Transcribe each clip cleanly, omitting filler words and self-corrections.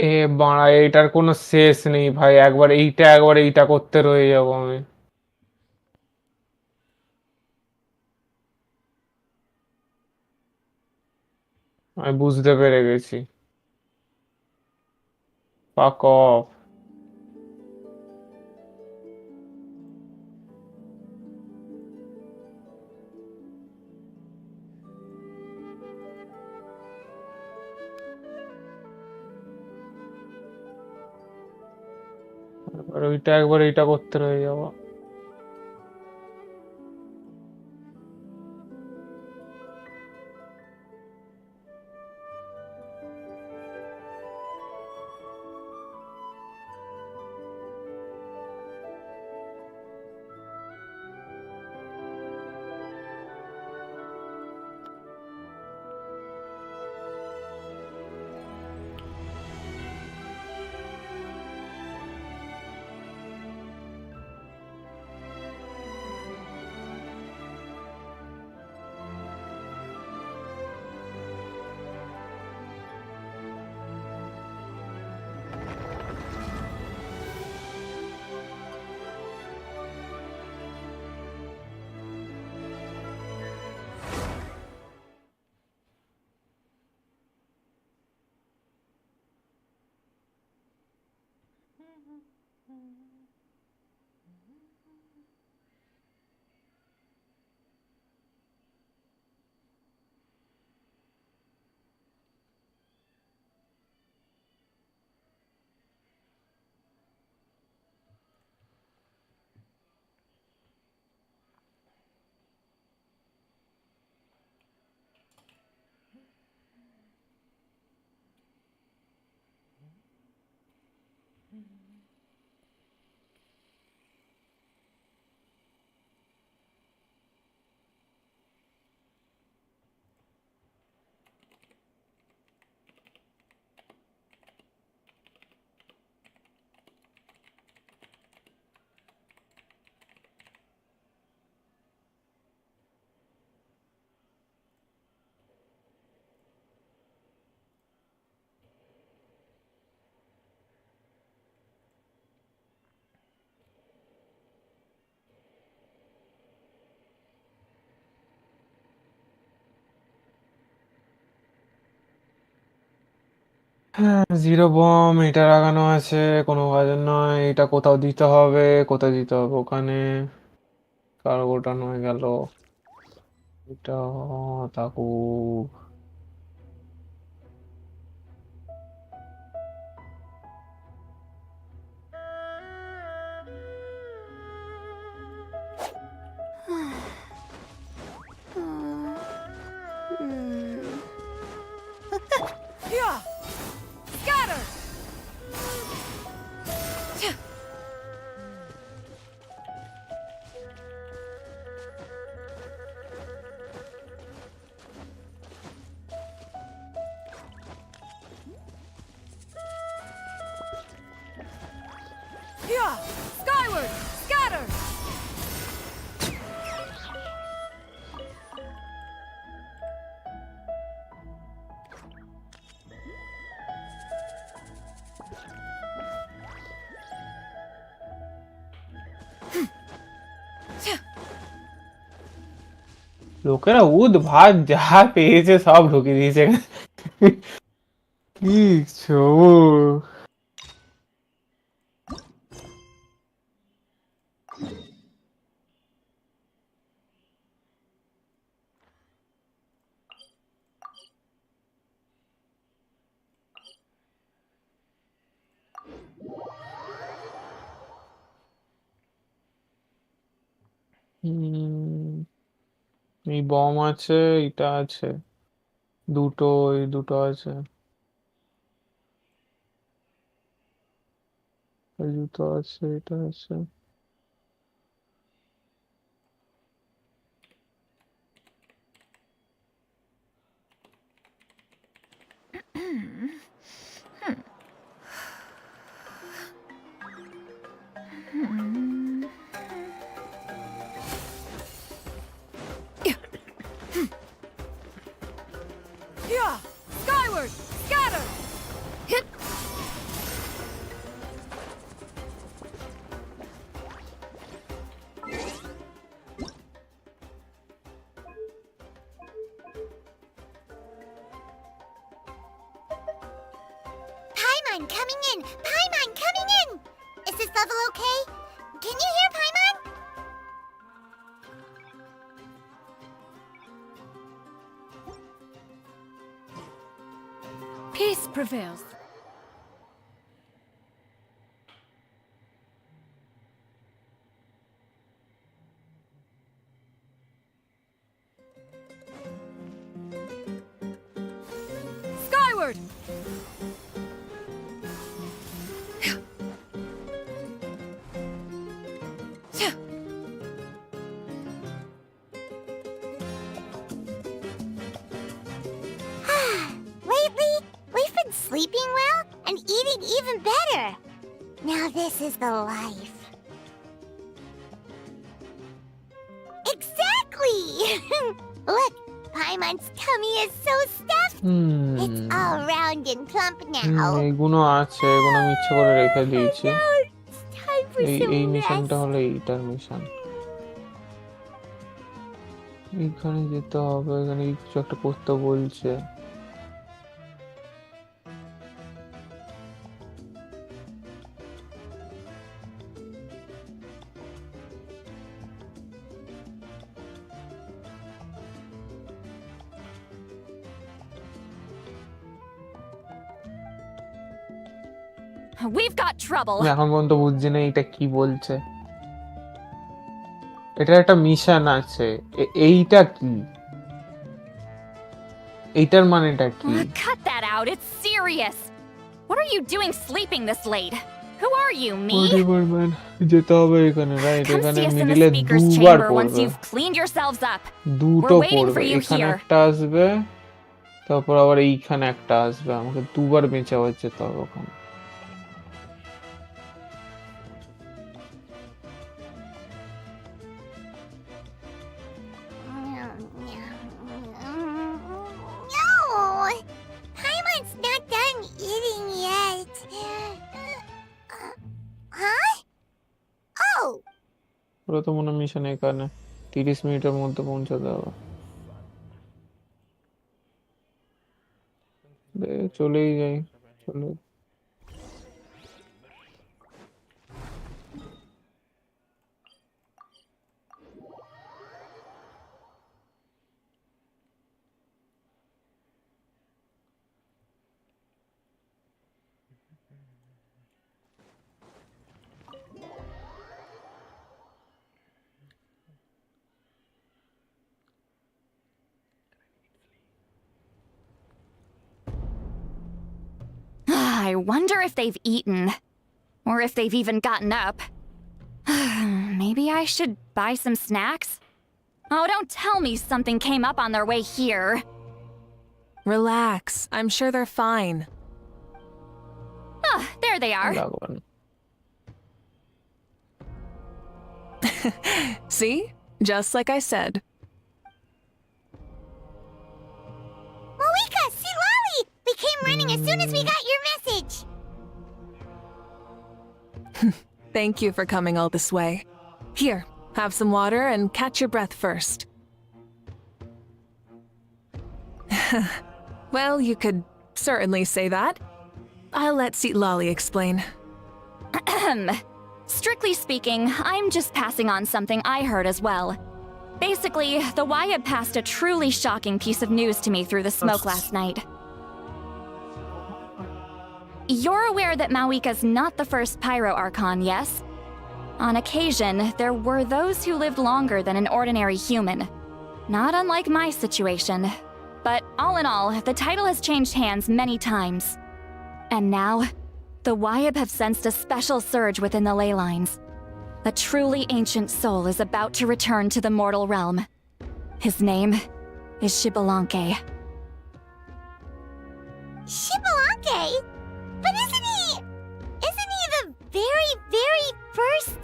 এ বাড়া, এটার কোনো শেষ নেই ভাই। একবার এইটা করতে রয়ে যাবো আমি। আমি বুঝতে পেরে গেছি। ফাক অফ। একবার এইটা করতে রয়ে যাবো। হ্যাঁ, জিরো বম এটা লাগানো আছে, কোনো কাজের নয়। এটা কোথাও দিতে হবে, কোথায় দিতে হবে ওখানে। কার্গোটা নয় গেল, এটা থাকুক। Yeah! Scatter! Yeah! Skyward! Scatter! লোকেরা উদ্ভাত যা পেয়েছে সব ঢুকিয়ে দিয়েছে এখানে। কি চোর! এই বম আছে, এটা আছে, দুটো, এই দুটো আছে, এই দুটো আছে, এটা আছে। Yeah! Skyward! Scatter! Hit! Paimon coming in! Paimon coming in! Is this level okay? Can you hear Paimon? Peace prevails. Skyward! Lately, we've been sleeping well and eating even better. Now this is the life. Exactly! Look, Paimon's tummy is so stuffed. It's all round and plump now. এইগুলো আছে, এগুলো আমি ইচ্ছে করে রেখে দিয়েছি। Now it's time for এই some মিশনটা rest. হলো এইটার মিশন। এইখানে যেতে হবে, এখানে কিছু একটা করতে বলছে। We've got trouble. আমি এখন পর্যন্ত বুঝছি না এটা কি বলছে। এটা একটা মিশন আছে, এইটা কি? এইটার মানেটা কি? Cut that out. It's serious. What are you doing sleeping this late? Who are you, me? যেতে হবে এখানে, রাইট? Come এখানে see us in the মিডিলে speaker's দুবার chamber once পড়বে, you've cleaned yourselves up. দুটো We're waiting for পড়বে। you এখানে here. একটা আসবে, তারপর আবার এইখানে একটা আসবে। আমাকে দুবার বেঁচে আবার যেতে হবে ওখানে। No! Paimon's not done eating yet. Huh? Oh! ওরা তো মনে মিশন এখানে 30 মিনিটের মধ্যে পৌঁছাতে হবে। চলেই যাই, চলে। I wonder if they've eaten. Or if they've even gotten up. Maybe I should buy some snacks? Oh, don't tell me something came up on their way here. Relax. I'm sure they're fine. Ah, there they are. লাগবে না। See? Just like I said. Mauvika, citlali! We came running as soon as we got your message. Thank you for coming all this way. Here, have some water and catch your breath first. Well, you could certainly say that. I'll let citlali explain. Strictly speaking, I'm just passing on something I heard as well. Basically, the YAB passed a truly shocking piece of news to me through the smoke last night. You're aware that Mauvika's not the first Pyro Archon, yes? On occasion, there were those who lived longer than an ordinary human. Not unlike my situation. But all in all, the title has changed hands many times. And now, the YAB have sensed a special surge within the ley lines. A truly ancient soul is about to return to the mortal realm. His name is Xbalanque. Xbalanque? But isn't he the very, very first?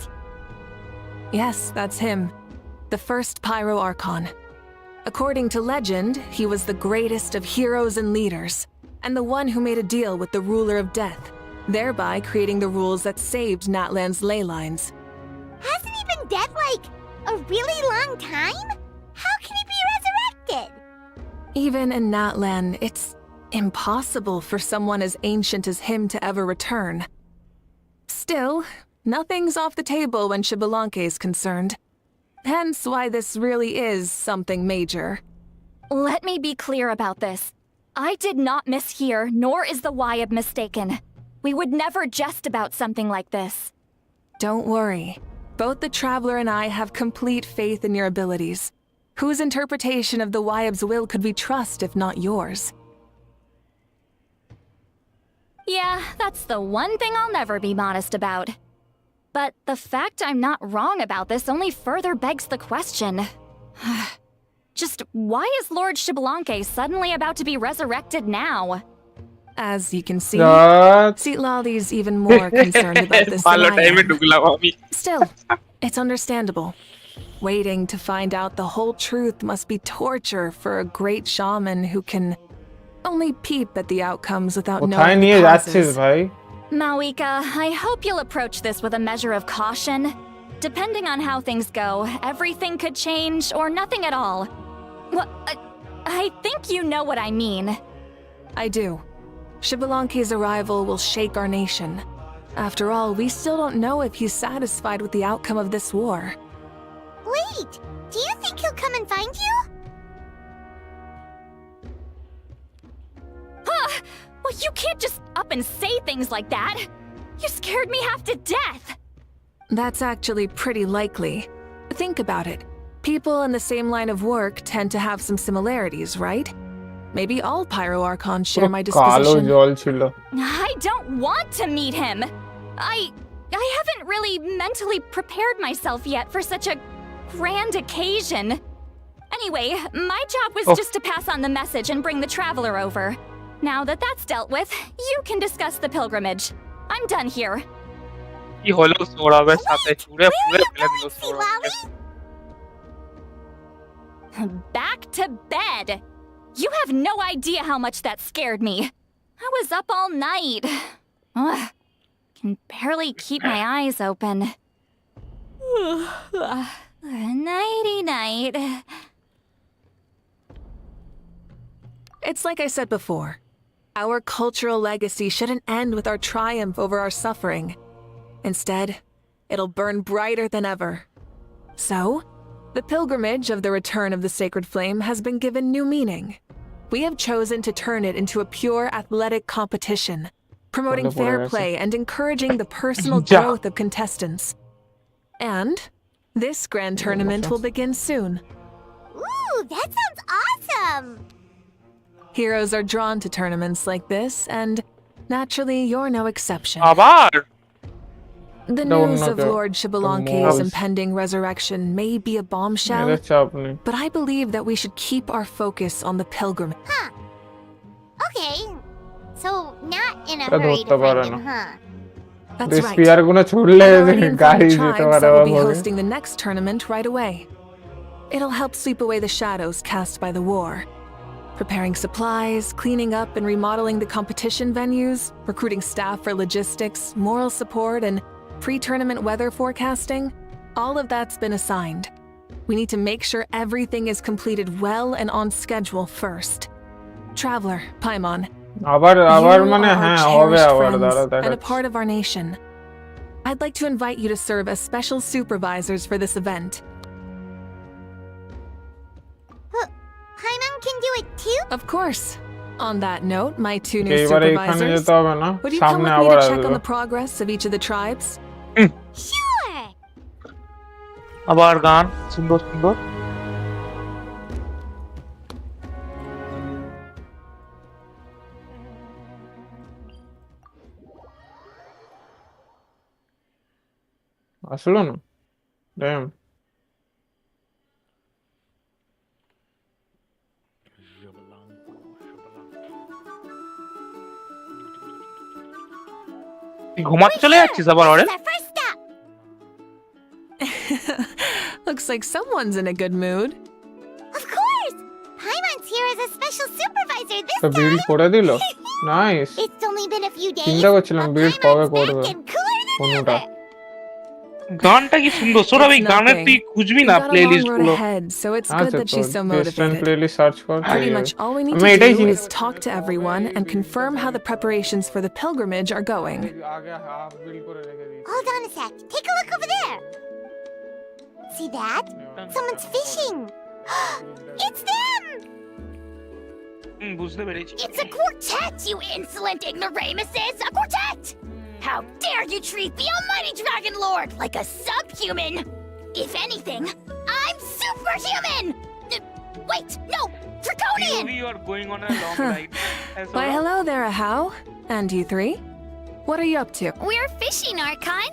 Yes, that's him. The first Pyro Archon. According to legend, he was the greatest of heroes and leaders, and the one who made a deal with the ruler of death, thereby creating the rules that saved Natlan's ley lines. Hasn't he been dead like a really long time? How can he be resurrected? Even in Natlan, impossible for someone as ancient as him to ever return. Still, nothing's off the table when Xbalanque is concerned. Hence why this really is something major. Let me be clear about this. I did not mishear, nor is the YAB mistaken. We would never jest about something like this. Don't worry. Both the Traveler and I have complete faith in your abilities. Whose interpretation of the YAB's will could we trust if not yours? Yeah, that's the one thing I'll never be modest about. But the fact I'm not wrong about this only further begs the question. Just why is Lord Xbalanque suddenly about to be resurrected now? As you can see, That's citlali's even more concerned about this than I am. Still, it's understandable. Waiting to find out the whole truth must be torture for a great shaman who can only peep at the outcomes without কোথায় knowing নিয়ে the যাচ্ছিস causes. ভাই? Mauvika, I hope you'll approach this with a measure of caution. Depending on how things go, everything could change or nothing at all. Well, I think you know what I mean. I do. Xbalanque's arrival will shake our nation. After all, we still don't know if he's satisfied with the outcome of this war. Wait, do you think he'll come and find you? Well, you can't just up and say things like that. You scared me half to death. That's actually pretty likely. Think about it. People in the same line of work tend to have some similarities, right? Maybe all Pyro Archons share my কালো disposition. জল ছিল। I don't want to meet him. I haven't really mentally prepared myself yet for such a grand occasion. Anyway, my job was just to pass on the message and bring the Traveler over. Now that that's dealt with, you can discuss the pilgrimage. I'm done here. কি হলো সৌরভের সাথে চুড়ে পুড়ে ফেলে দিল সৌরভকে। Back to bed. You have no idea how much that scared me. I was up all night. Ugh, can barely keep my eyes open. Nighty night. It's like I said before. Our cultural legacy shouldn't end with our triumph over our suffering. Instead, it'll burn brighter than ever. So, the pilgrimage of the return of the sacred flame has been given new meaning. We have chosen to turn it into a pure athletic competition, promoting fair play and encouraging the personal growth of contestants. And this grand tournament will begin soon. Ooh, that sounds awesome! Heroes are drawn to tournaments like this, and naturally, you're no exception. আবার The news of Lord Xbalanque's impending resurrection may be a bombshell, এর চাপ নেই। but I believe that we should keep our focus on the pilgrimage. Huh. Okay. So, not in a এটা hurry ধরতে to পারে find না। him, huh? That's right. Spear গুলো ছুড়লে I've already গাড়ি informed যেতে tribes পারে that will be ওভাবে। hosting the next tournament right away. It'll help sweep away the shadows cast by the war. Preparing supplies, cleaning up and remodeling the competition venues, recruiting staff for logistics, moral support, and pre-tournament weather forecasting, all of that's been assigned. We need to make sure everything is completed well and on schedule first. Traveler, Paimon, আবার you মানে are our হ্যাঁ হবে cherished আবার friends দাঁড়া and a দেখাচ্ছি। part of our nation. I'd like to invite you to serve as special supervisors for this event. Paimon can do it too? Of course. On that note, my two new এইবারে এখানে supervisors, যেতে হবে না, would you come সামনে with me আবার to check on আসবে। the progress of each of the tribes? Sure! আবার গান সুন্দর সুন্দর। আসলো না? ড্যাম। তুই ঘুমাতে চলে যাচ্ছিস আবার ওরে? This is our first stop! Looks like someone's in a good mood. Of course! Paimon's here as a special supervisor this তো বিল্ড time! করে দিল। Nice. It's only been a few days, চিন্তা করছিলাম but বিল্ড Paimon's কবে করবে back and cooler than কোনটা। ever! গানটা কি সুন্দর সৌরভ, It's এই গানের তুই nothing. খুঁজবি We've না got play a long list road গুলো। ahead, so it's good আচ্ছা that তো she's so distant motivated. Playlist search কর পেয়ে Pretty যাবে। much all we need আমি to এটাই do চিন্তা is talk to everyone and confirm how the preparations for the pilgrimage are going. আগে half বিল করে রেখে দিই। Hold on a sec. Take a look over there. See that? Someone's fishing. It's them! বুঝতে পেরেছি। It's a quartet, you insolent ignoramuses! A quartet! How dare you treat the almighty Dragon Lord like a subhuman? If anything, I'm superhuman! Wait, no! Draconian! You are going on a long ride. Why, hello there, Ahau. And you three? What are you up to? We're fishing, Archon.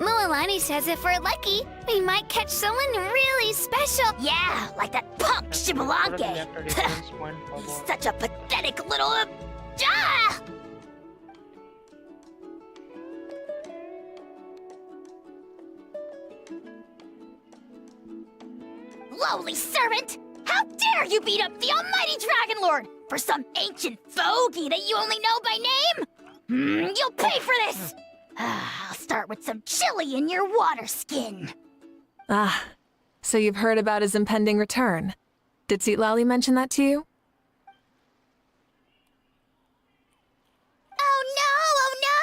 Mualani says if we're lucky, we might catch someone really special. Yeah, like that punk Shibalanke. একটা reference point পাবো। He's such a pathetic little... Ah! Lowly servant! How dare you beat up the almighty Dragon Lord for some ancient fogey that you only know by name? You'll pay for this! I'll start with some chili in your water skin. Ah, so you've heard about his impending return. Did citlali mention that to you? Oh no! Oh no!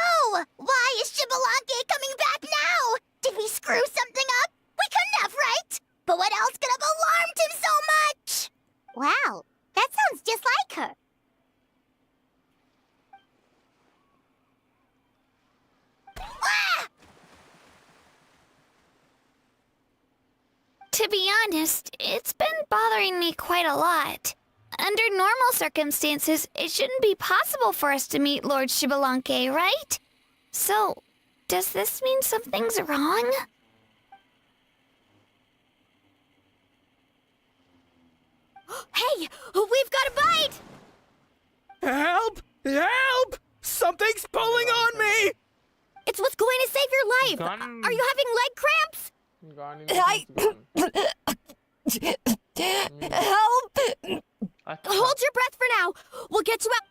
Why is Shibalanke coming back now? Did we screw something up? We couldn't have, right? But what else could have alarmed him so much? Wow, that sounds just like her. Ah! To be honest, it's been bothering me quite a lot. Under normal circumstances, it shouldn't be possible for us to meet Lord Shibalanke, right? So, does this mean something's wrong? Hey, we've got a bite! Help! Help! Something's pulling on me! It's what's going to save your life! Gun- Are you having leg cramps? গান Help! আচ্ছা। Hold your breath for now. We'll get you out.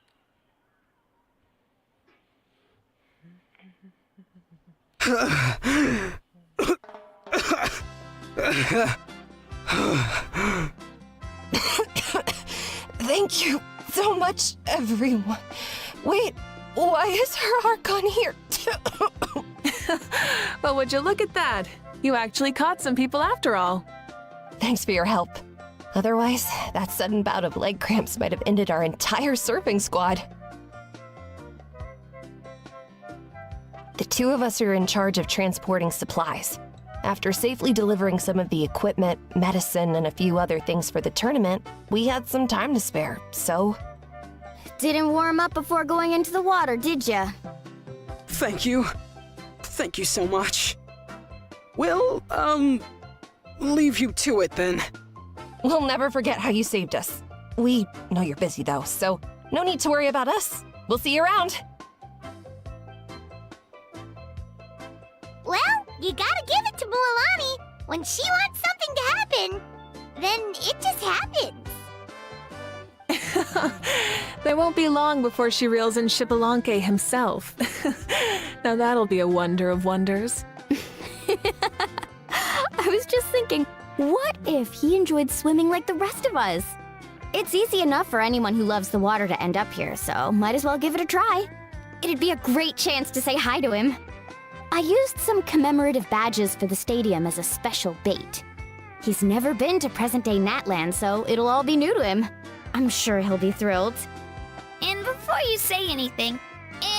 Thank you so much, everyone. Wait, why is her Archon here? Well, would you look at that? You actually caught some people after all. Thanks for your help. Otherwise, that sudden bout of leg cramps might have ended our entire surfing squad. The two of us are in charge of transporting supplies. After safely delivering some of the equipment, medicine, and a few other things for the tournament, we had some time to spare, so... Didn't warm up before going into the water, did ya? Thank you. Thank you so much. We'll, leave you to it then. We'll never forget how you saved us. We know you're busy though, so no need to worry about us. We'll see you around. Well, you gotta give it to Mualani. When she wants something to happen, then it just happens. There won't be long before she reels in Shibalanke himself. Now that'll be a wonder of wonders. I was just thinking, what if he enjoyed swimming like the rest of us? It's easy enough for anyone who loves the water to end up here, so might as well give it a try. It'd be a great chance to say hi to him. I used some commemorative badges for the stadium as a special bait. He's never been to present-day Natlan, so it'll all be new to him. I'm sure he'll be thrilled. And before you say anything,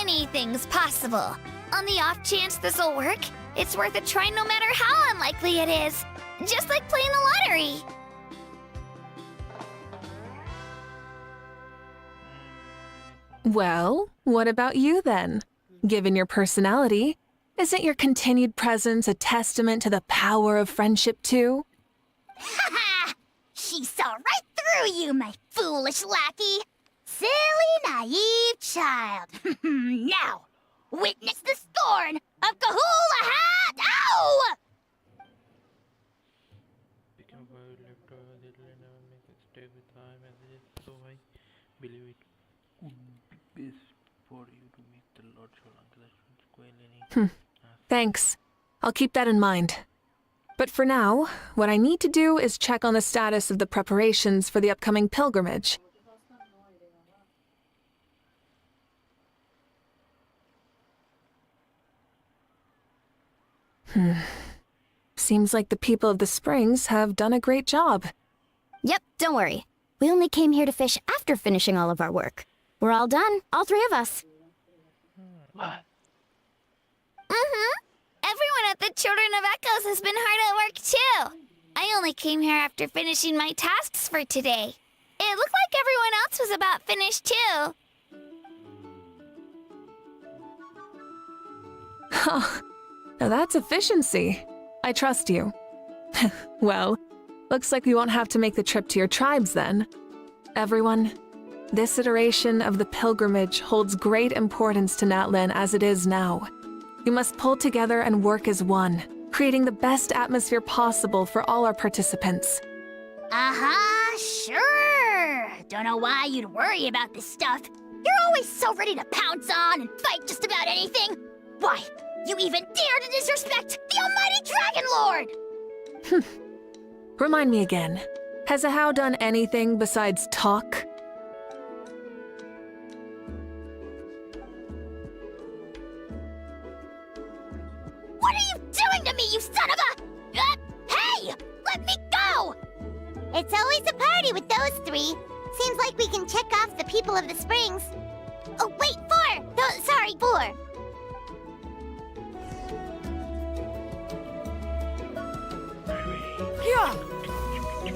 anything's possible. On the off chance this'll work, it's worth a try no matter how unlikely it is. Just like playing the lottery. Well, what about you then? Given your personality, isn't your continued presence a testament to the power of friendship too? Ha ha! She saw right through you, my foolish lackey. Silly, naive child. Now, witness the scorn of Kahula Hat! Ow! Thanks. I'll keep that in mind. But for now, what I need to do is check on the status of the preparations for the upcoming pilgrimage. Seems like the people of the Springs have done a great job. Yep, don't worry. We only came here to fish after finishing all of our work. We're all done, all three of us. Everyone at the Children of Echoes has been hard at work too. I only came here after finishing my tasks for today. It looked like everyone else was about finished too. Now that's efficiency. I trust you. Well, looks like we won't have to make the trip to your tribes then. Everyone, this iteration of the pilgrimage holds great importance to Natlan as it is now. We must pull together and work as one, creating the best atmosphere possible for all our participants. Sure. Don't know why you'd worry about this stuff. You're always so ready to pounce on and fight just about anything. Why, you even dare to disrespect the almighty Dragon Lord! Remind me again, has Ahau done anything besides talk? What are you doing to me, you son of a... hey! Let me go! It's always a party with those three. Seems like we can check off the people of the Springs. Oh, wait, four! Sorry, four. Yeah!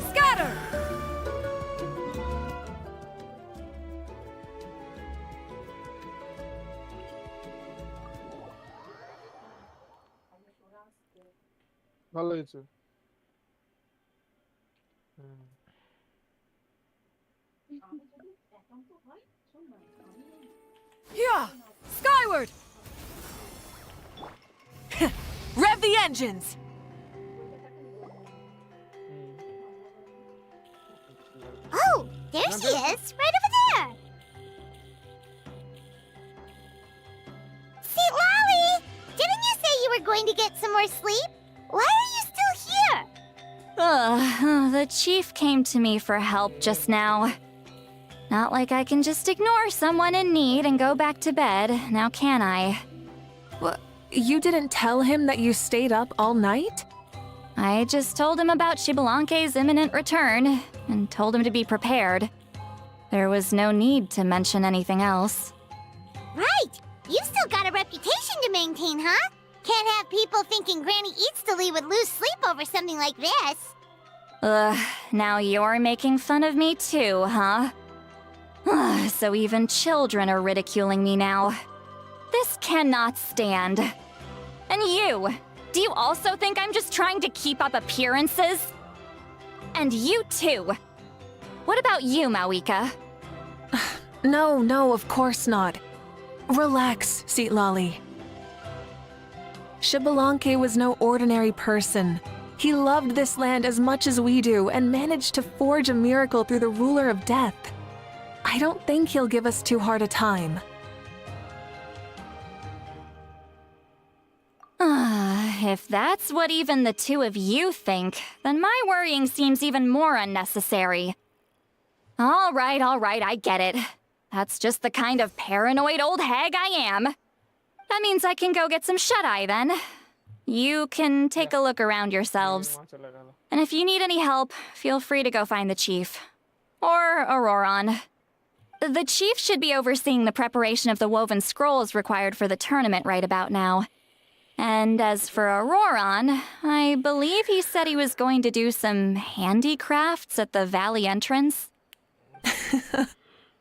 Scatter! ভালো হয়েছে। Yeah! Skyward! Rev the engines! Oh, there she is, right over there. citlali, didn't you say you were going to get some more sleep? Why are you still here? The chief came to me for help just now. Not like I can just ignore someone in need and go back to bed, now can I? You didn't tell him that you stayed up all night? I just told him about Xbalanque's imminent return, and told him to be prepared. There was no need to mention anything else. Right, you've still got a reputation to maintain, huh? Can't have people thinking Granny Eatstily would lose sleep over something like this. Now you're making fun of me too, huh? So even children are ridiculing me now. This cannot stand. And you, do you also think I'm just trying to keep up appearances? And you too. What about you, Mauvika? No, of course not. Relax, citlali. Xbalanque was no ordinary person. He loved this land as much as we do and managed to forge a miracle through the ruler of death. I don't think he'll give us too hard a time. If that's what even the two of you think, then my worrying seems even more unnecessary. All right, I get it. That's just the kind of paranoid old hag I am. That means I can go get some shut-eye then. You can take a look around yourselves. And if you need any help, feel free to go find the chief. Or Auroron. The chief should be overseeing the preparation of the woven scrolls required for the tournament right about now. And as for Auroron, I believe he said he was going to do some handicrafts at the valley entrance.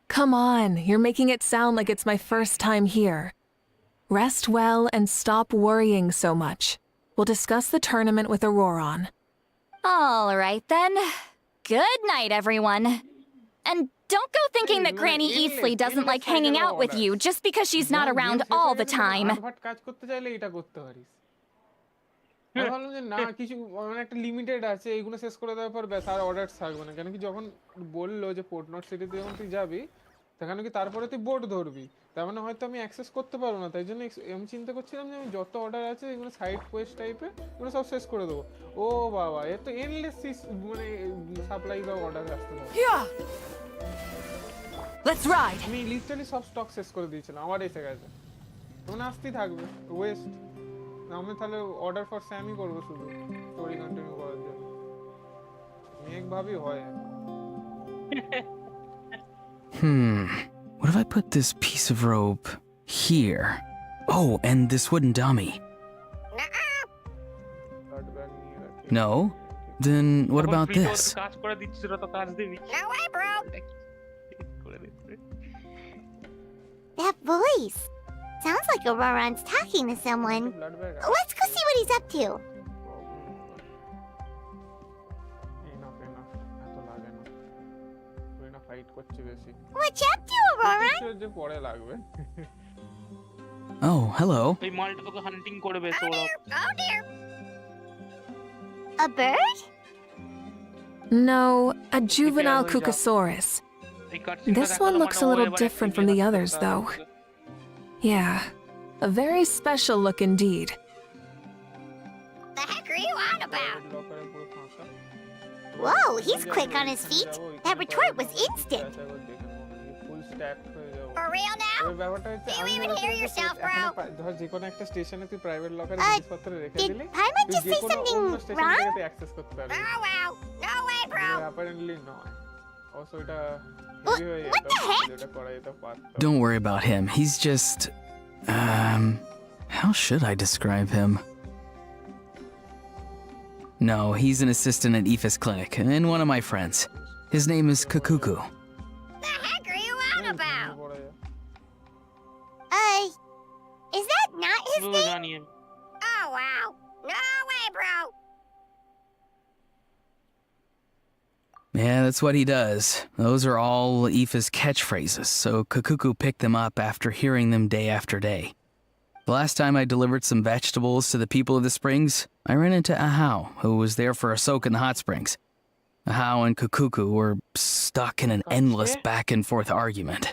Come on, you're making it sound like it's my first time here. Rest well and stop worrying so much. We'll discuss the tournament with Auroron. All right then. Good night, everyone. And don't go thinking that Granny Eastleigh doesn't like hanging out with you just because she's not around all the time. কাজ করতে চাইলে এটা করতে পারিস। আমি ভাবলাম যে না কিছু মানে একটা লিমিটেড আছে এইগুলো শেষ করে দেওয়ার পর ব্যাস আর অর্ডার থাকবে না কেন কি যখন বললো যে পোর্টনট সিটিতে যখন তুই যাবি সেখানে কি তারপরে তুই বোর্ড ধরবি, তার মানে হয়তো আমি অ্যাক্সেস করতে পারবো না। তাই জন্য আমি চিন্তা করছিলাম যে আমি যত অর্ডার আছে এগুলো সাইড কোয়েস্ট টাইপের এগুলো সব শেষ করে দেবো। ও বাবা, এ তো এনলেস মানে সাপ্লাই বা অর্ডার আসতে পারে। Let's ride! আমি লিটারালি সব স্টক শেষ করে দিয়েছিলাম, আমার এসে গেছে, মানে আসতেই থাকবে ওয়েস্ট। আমি তাহলে অর্ডার ফর স্যামই করবো শুধু স্টোরি কন্টিনিউ করার জন্য। একভাবেই হয়। What if I put this piece of rope here? Oh, and this wooden dummy. No? Then what about this? কাজ করে দিচ্ছিস তো কাজ দিবি। No way, bro. করে দিচ্ছে। That voice sounds like Auroran's talking to someone. Let's go see what he's up to. What you up to, Auroran? যে পরে লাগবে। Oh, hello. এই মালটা তোকে হান্টিং করবে Sourav. Oh dear. A bird? No, a juvenile Cucosaurus. This one looks a little different from the others, though. Yeah, a very special look indeed. The heck are you on about? Whoa, he's quick on his feet. That retort was instant. For real now? Do you even hear yourself, bro? ধর যে কোনো একটা স্টেশনে তুই private লকারে Uh, জিনিসপত্র রেখে Did দিলি, Paimon তুই just যে say কোনো something অন্য স্টেশন wrong? থেকে তুই অ্যাক্সেস করতে পারবি। Oh wow. No way, bro. Apparently নয়, অবশ্য এটা What- হেভি হয়ে what যেত, the heck? যেটা করা যেত পারত। Don't worry about him. He's just. How should I describe him? No, he's an assistant at Aoife's clinic and one of my friends. His name is Kukuku. The heck are you on about? পড়ে যায়। Is that not his O name? জানি আমি। Oh wow. No way, bro. Yeah, that's what he does. Those are all Aoife's catchphrases, so Kukuku picked them up after hearing them day after day. The last time I delivered some vegetables to the people of the springs, I ran into Ahau, who was there for a soak in the hot springs. Ahau and Kukuku were stuck in an endless back-and-forth argument.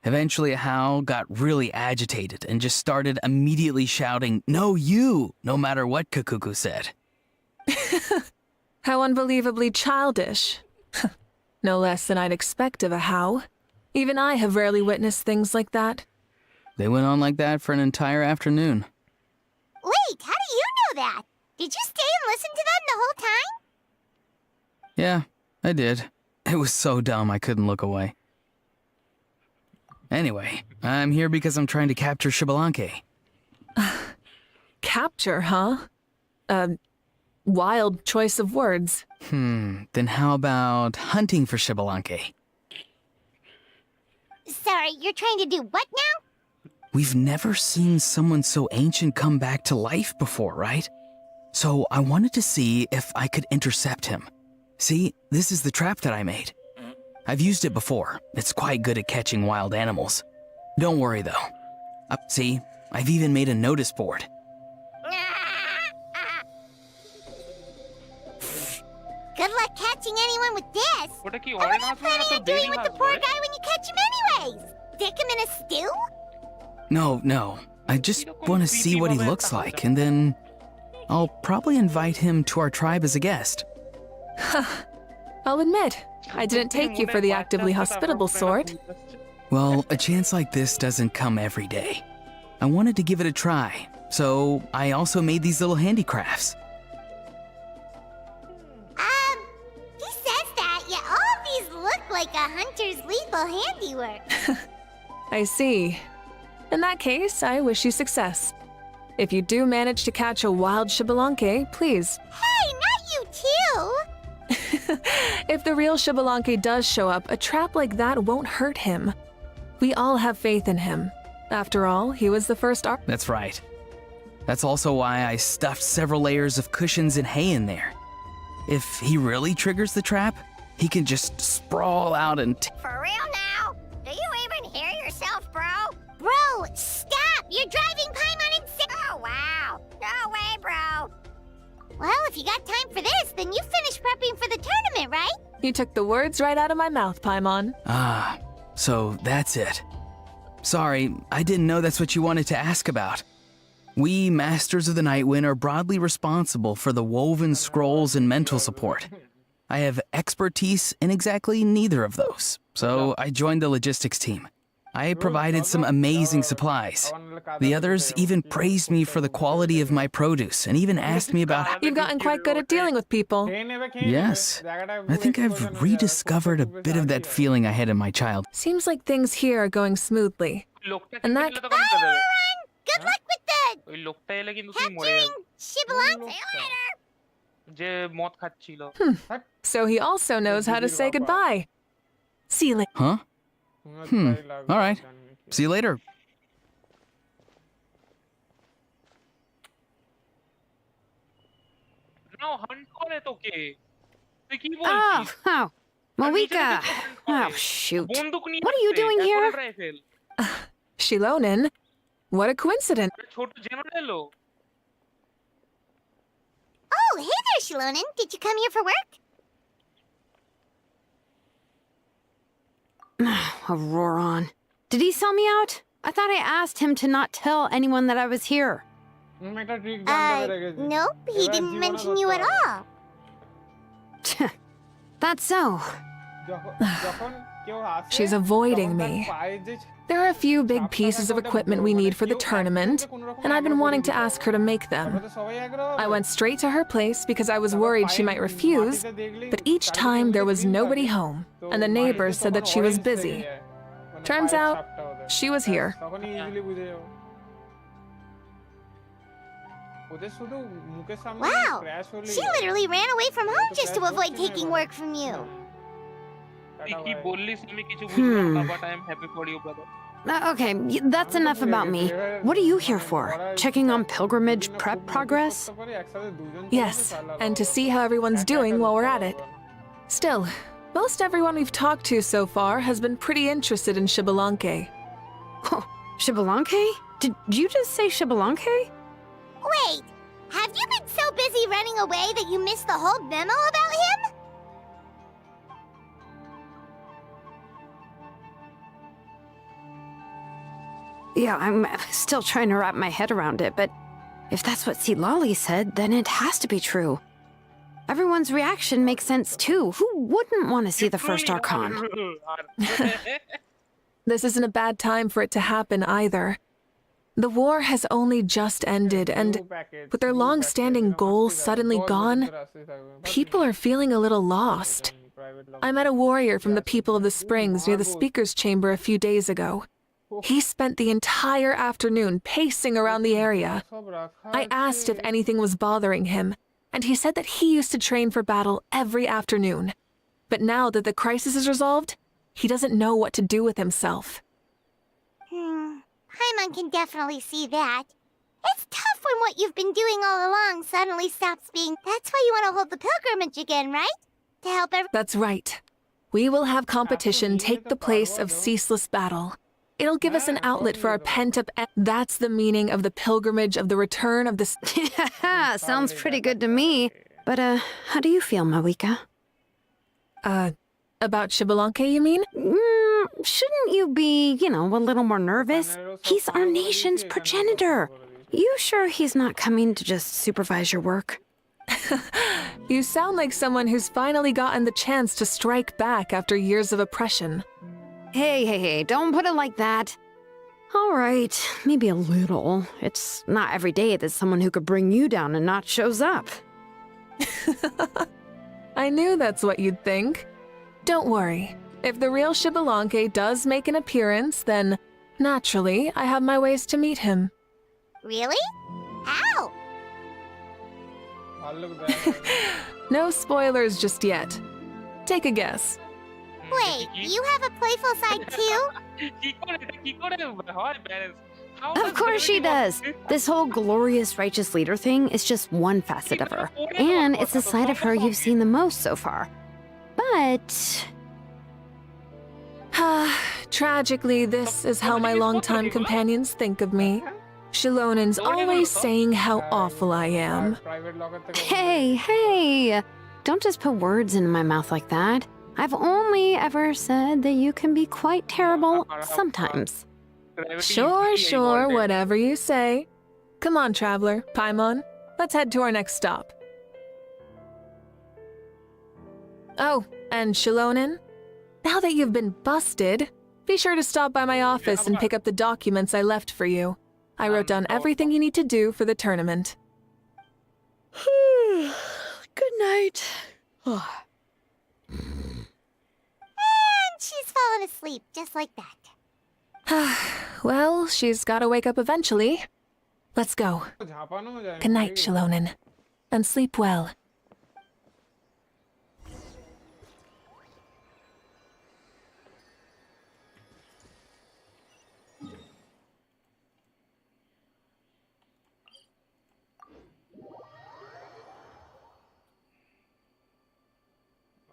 Eventually, Ahau got really agitated and just started immediately shouting, "No, you!" no matter what Kukuku said. How unbelievably childish. No less than I'd expect of a how. Even I have rarely witnessed things like that. They went on like that for an entire afternoon. Wait, how do you know that? Did you stay and listen to them the whole time? Yeah, I did. It was so dumb I couldn't look away. Anyway, I'm here because I'm trying to capture Xbalanque. Capture, huh? Wild choice of words. Then how about hunting for Xbalanque? Sorry, you're trying to do what now? We've never seen someone so ancient come back to life before, right? So I wanted to see if I could intercept him. See, this is the trap that I made. I've used it before. It's quite good at catching wild animals. Don't worry though. See, I've even made a notice board. Good luck catching anyone with this. ওটা কি And what orange are you হাঁস না planning তো on doing baby with হাঁস the poor বলে? guy when you catch him anyways? Stick him in a stew? No. I just want to see what he looks like, and then I'll probably invite him to our tribe as a guest. I'll admit, I didn't take you for the actively hospitable sort. Well, a chance like this doesn't come every day. I wanted to give it a try, so I also made these little handicrafts. He says that, yet all of these look like a hunter's lethal handiwork. I see. In that case, I wish you success. If you do manage to catch a wild Xbalanque, please. Hey, not you too! If the real Xbalanque does show up, a trap like that won't hurt him. We all have faith in him. After all, he was the first That's right. That's also why I stuffed several layers of cushions and hay in there. If he really triggers the trap, he can just sprawl out and For real now? Do you even hear yourself, bro? Bro, stop! You're driving Paimon insane! Oh, wow. No way, bro. Well, if you got time for this, then you finished prepping for the tournament, right? You took the words right out of my mouth, Paimon. Ah, so that's it. Sorry, I didn't know that's what you wanted to ask about. We, Masters of the Nightwind, are broadly responsible for the woven scrolls and mental support. I have expertise in exactly neither of those, so I joined the logistics team. I provided some amazing supplies. The others even praised me for the quality of my produce and even asked me about... You've gotten quite good at dealing with people. Yes, I think I've rediscovered a bit of that feeling I had in my child. Seems like things here are going smoothly. And that... Good luck with that! ওই লোকটা এলে কিন্তু তুই মরে Capturing যাবি Shibalong. See you later! যে মদ খাচ্ছিল So he also knows how to say goodbye. See you later. Huh? All right. See you later. Now hunt করে তোকে তুই কি Oh, বলছিস oh. Mauvika. Oh, shoot. বন্দুক নিয়ে What are you আসছে, doing here? এখন rifle Shilonen? What a coincidence. ছোট general Oh, hey there, Shilonen. Did you come here for work? Auroron. Did he sell me out? I thought I asked him to not tell anyone that I was here. Nope, he didn't mention you at all. That's so. She's avoiding me. There are a few big pieces of equipment we need for the tournament, and I've been wanting to ask her to make them. I went straight to her place because I was worried she might refuse, but each time there was nobody home, and the neighbors said that she was busy. Turns out, she was here. Wow, she literally ran away from home just to avoid taking work from you. তুই কি বললিস আমি কিছু বুঝলাম না but I am happy for you brother Okay, that's enough about me. What are you here for? Checking on pilgrimage prep progress? Yes, and to see how everyone's doing while we're at it. Still, most everyone we've talked to so far has been pretty interested in Shibalanke. Oh, Shibalanke? Did you just say Shibalanke? Wait, have you been so busy running away that you missed the whole memo about him? Yeah, I'm still trying to wrap my head around it, but if that's what citlali said, then it has to be true. Everyone's reaction makes sense too. Who wouldn't want to see the first Archon? This isn't a bad time for it to happen either. The war has only just ended, and with their long-standing goals suddenly gone, people are feeling a little lost. I met a warrior from the People of the Springs near the Speaker's Chamber a few days ago. He spent the entire afternoon pacing around the area. I asked if anything was bothering him, and he said that he used to train for battle every afternoon. But now that the crisis is resolved, he doesn't know what to do with himself. Paimon can definitely see that. It's tough when what you've been doing all along suddenly stops being... That's why you want to hold the pilgrimage again, right? To help everyone... That's right. We will have competition take the place of ceaseless battle. It'll give us an outlet for our pent-up... That's the meaning of the pilgrimage of the return of the... Sounds pretty good to me. But, how do you feel, Mauvika? About Shibalanke, you mean? Shouldn't you be, a little more nervous? He's our nation's progenitor. You sure he's not coming to just supervise your work? You sound like someone who's finally gotten the chance to strike back after years of oppression. Hey, don't put it like that. All right, maybe a little. It's not every day that someone who could bring you down a notch shows up. I knew that's what you'd think. Don't worry. If the real Shibalanke does make an appearance, then, naturally, I have my ways to meet him. Really? How? No spoilers just yet. Take a guess. Wait, you have a playful side too? Of course she does. This whole glorious righteous leader thing is just one facet of her. And it's the side of her you've seen the most so far. But... Tragically, this is how my longtime companions think of me. Shilonen's always saying how awful I am. Hey, Don't just put words into my mouth like that. I've only ever said that you can be quite terrible sometimes. Sure, whatever you say. Come on, traveler, Paimon. Let's head to our next stop. Oh, and Shilonen, now that you've been busted, be sure to stop by my office and pick up the documents I left for you. I wrote down everything you need to do for the tournament. Good night. And she's fallen asleep just like that. Well, she's gotta wake up eventually. Let's go. झापानो हो जाएगा Good night, भाई। Shilonen. And sleep well.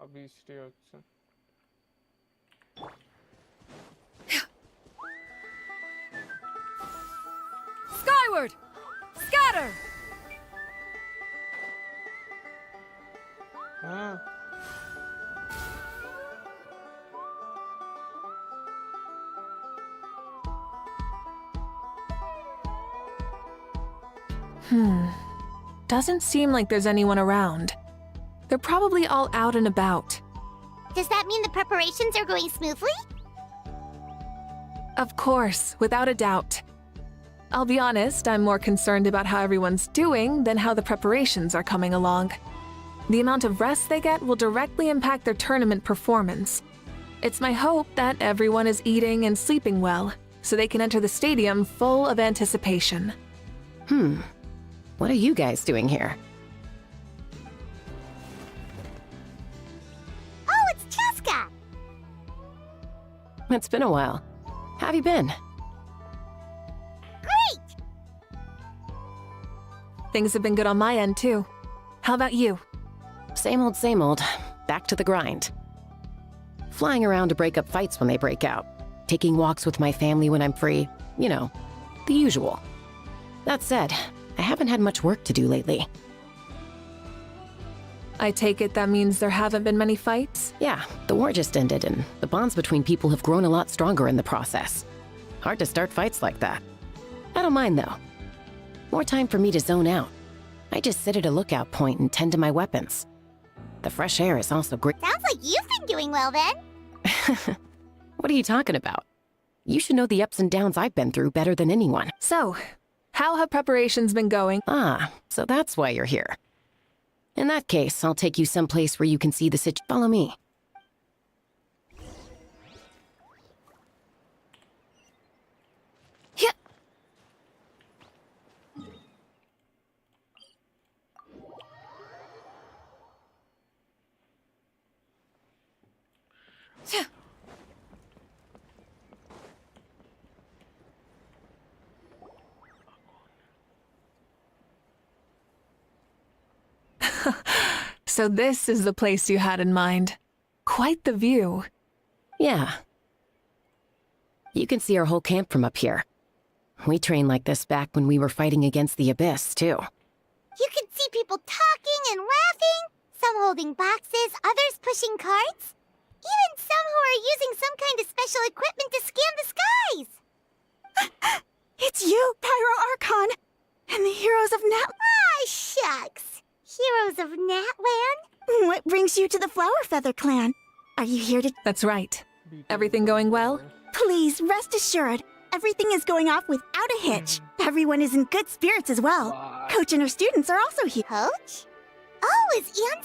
अभी stay अच्छा Skyward! Scatter! हाँ Doesn't seem like there's anyone around. They're probably all out and about. Does that mean the preparations are going smoothly? Of course, without a doubt. I'll be honest, I'm more concerned about how everyone's doing than how the preparations are coming along. The amount of rest they get will directly impact their tournament performance. It's my hope that everyone is eating and sleeping well, so they can enter the stadium full of anticipation. What are you guys doing here? Oh, it's Cheska! It's been a while. How have you been? Great! Things have been good on my end, too. How about you? Same old, same old. Back to the grind. Flying around to break up fights when they break out. Taking walks with my family when I'm free. You know, the usual. That said, I haven't had much work to do lately. I take it that means there haven't been many fights? Yeah, the war just ended and the bonds between people have grown a lot stronger in the process. Hard to start fights like that. I don't mind though. More time for me to zone out. I just sit at a lookout point and tend to my weapons. The fresh air is also great. Sounds like you've been doing well then. What are you talking about? You should know the ups and downs I've been through better than anyone. So, how have preparations been going? Ah, so that's why you're here. In that case, I'll take you someplace where you can see the Follow me. So this is the place you had in mind. Quite the view. Yeah. You can see our whole camp from up here. We trained like this back when we were fighting against the Abyss, too. You can see people talking and laughing, some holding boxes, others pushing carts. Even some who are using some kind of special equipment to scan the skies. It's you, Pyro Archon, and the heroes of Nat. Ah, shucks. Heroes of Natlan? What brings you to the Flower Feather Clan? Are you here to... That's right. Everything going well? Please, rest assured, everything is going off without a hitch. Everyone is in good spirits as well. Coach and her students are also here. Coach? Oh, is Ian...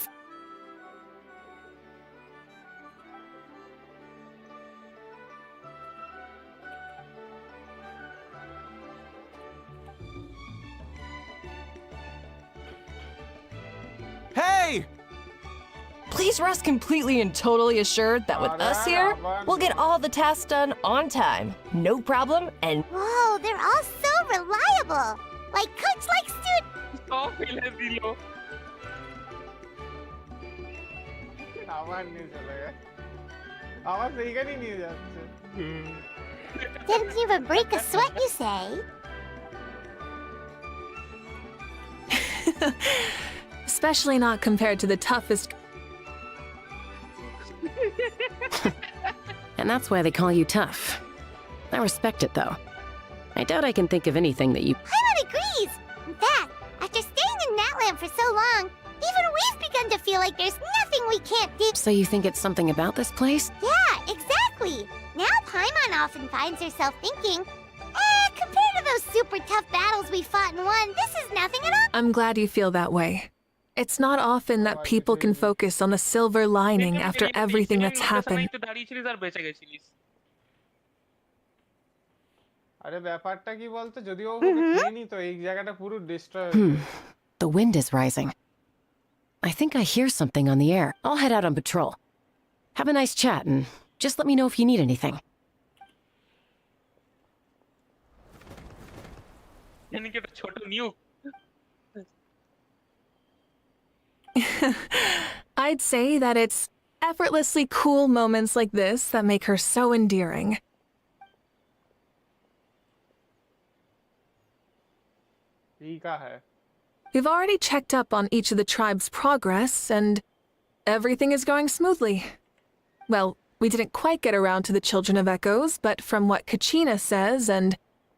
Hey! Please rest completely and totally assured that with us here, we'll get all the tasks done on time. No problem, and... Whoa, they're all so reliable. Like Coach likes to... Stop it, Dilo. आवाज नहीं चलेगा आवाज सही का नहीं जाती Didn't even break a sweat, you say? especially not compared to the toughest. And that's why they call you tough. I respect it, though. I doubt I can think of anything that you... Paimon agrees! In fact, after staying in Natlan for so long, even we've begun to feel like there's nothing we can't do. So you think it's something about this place? Yeah, exactly! Now Paimon often finds herself thinking, compared to those super tough battles we fought and won, this is nothing at all. I'm glad you feel that way. It's not often that people can focus on the silver lining after everything that's happened. আরে ব্যাপারটা কি বলতো যদিও ওকে খেয়ে নিত এই জায়গাটা পুরো ডিস্ট্রয় হয়ে যেত The wind is rising. I think I hear something on the air. I'll head out on patrol. Have a nice chat and just let me know if you need anything. I'd say that it's effortlessly cool moments like this that make her so endearing. We've already checked up on each of the tribe's progress, and everything is going smoothly. Well, we didn't quite get around to the Children of Echoes, but from what Kachina says and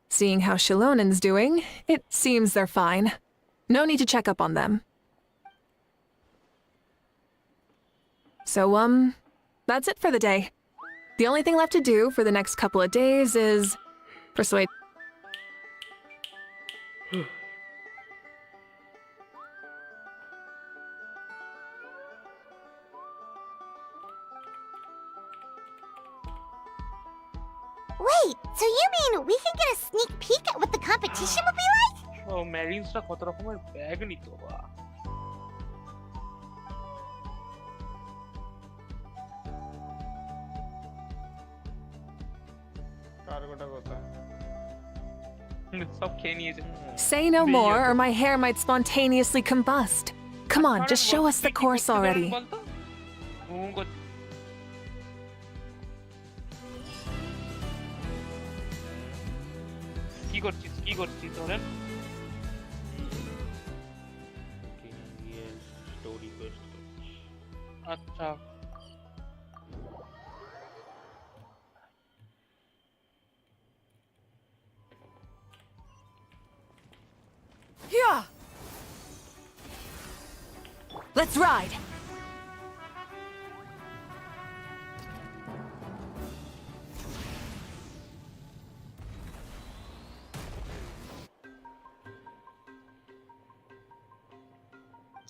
seeing how Shilonen's doing, it seems they're fine. No need to check up on them. So, that's it for the day. The only thing left to do for the next couple of days is persuade. Wait, so you mean we can get a sneak peek at what the competition will be like? ও ম্যারিনসরা কত রকমের bag নিত বা কার্গোটা কোথায় সব খেয়ে নিয়েছে Say no more or my hair might spontaneously combust. Come on, just show us the course already. কি করছিস ধরেন স্টোরি কোয়েস্ট আচ্ছা Yeah. Let's ride.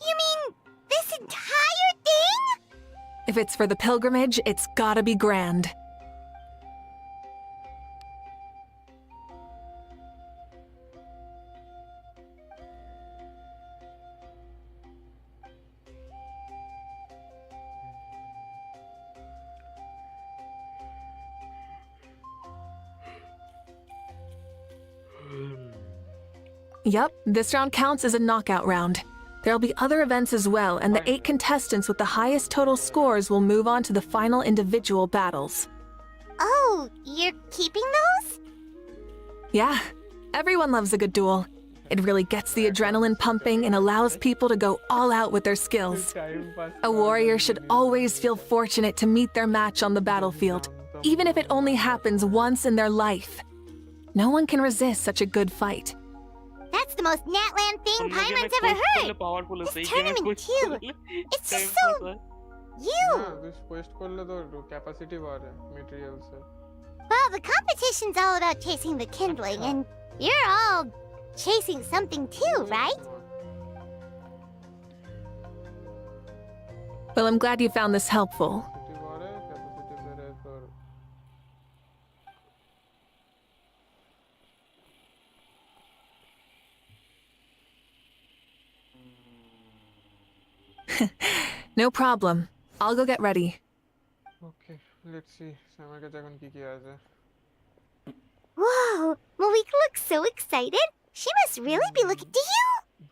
You mean this entire thing? If it's for the pilgrimage, it's gotta be grand. Yep, this round counts as a knockout round. There'll be other events as well, and the 8 contestants with the highest total scores will move on to the final individual battles. Oh, you're keeping those? Yeah, everyone loves a good duel. It really gets the adrenaline pumping and allows people to go all out with their skills. A warrior should always feel fortunate to meet their match on the battlefield, even if it only happens once in their life. No one can resist such a good fight. That's the most Natlan thing Paimon's ever heard! This tournament too! It's just so... you! this quest করলে তো capacity বাড়ে materials Well, the competition's all about chasing the kindling, and you're all chasing something too, right? Well, I'm glad you found this helpful. No problem. I'll go get ready. Okay, let's see. আমার কাছে এখন কি আছে? Whoa! Mauvika looks so excited. She must really be looking... Do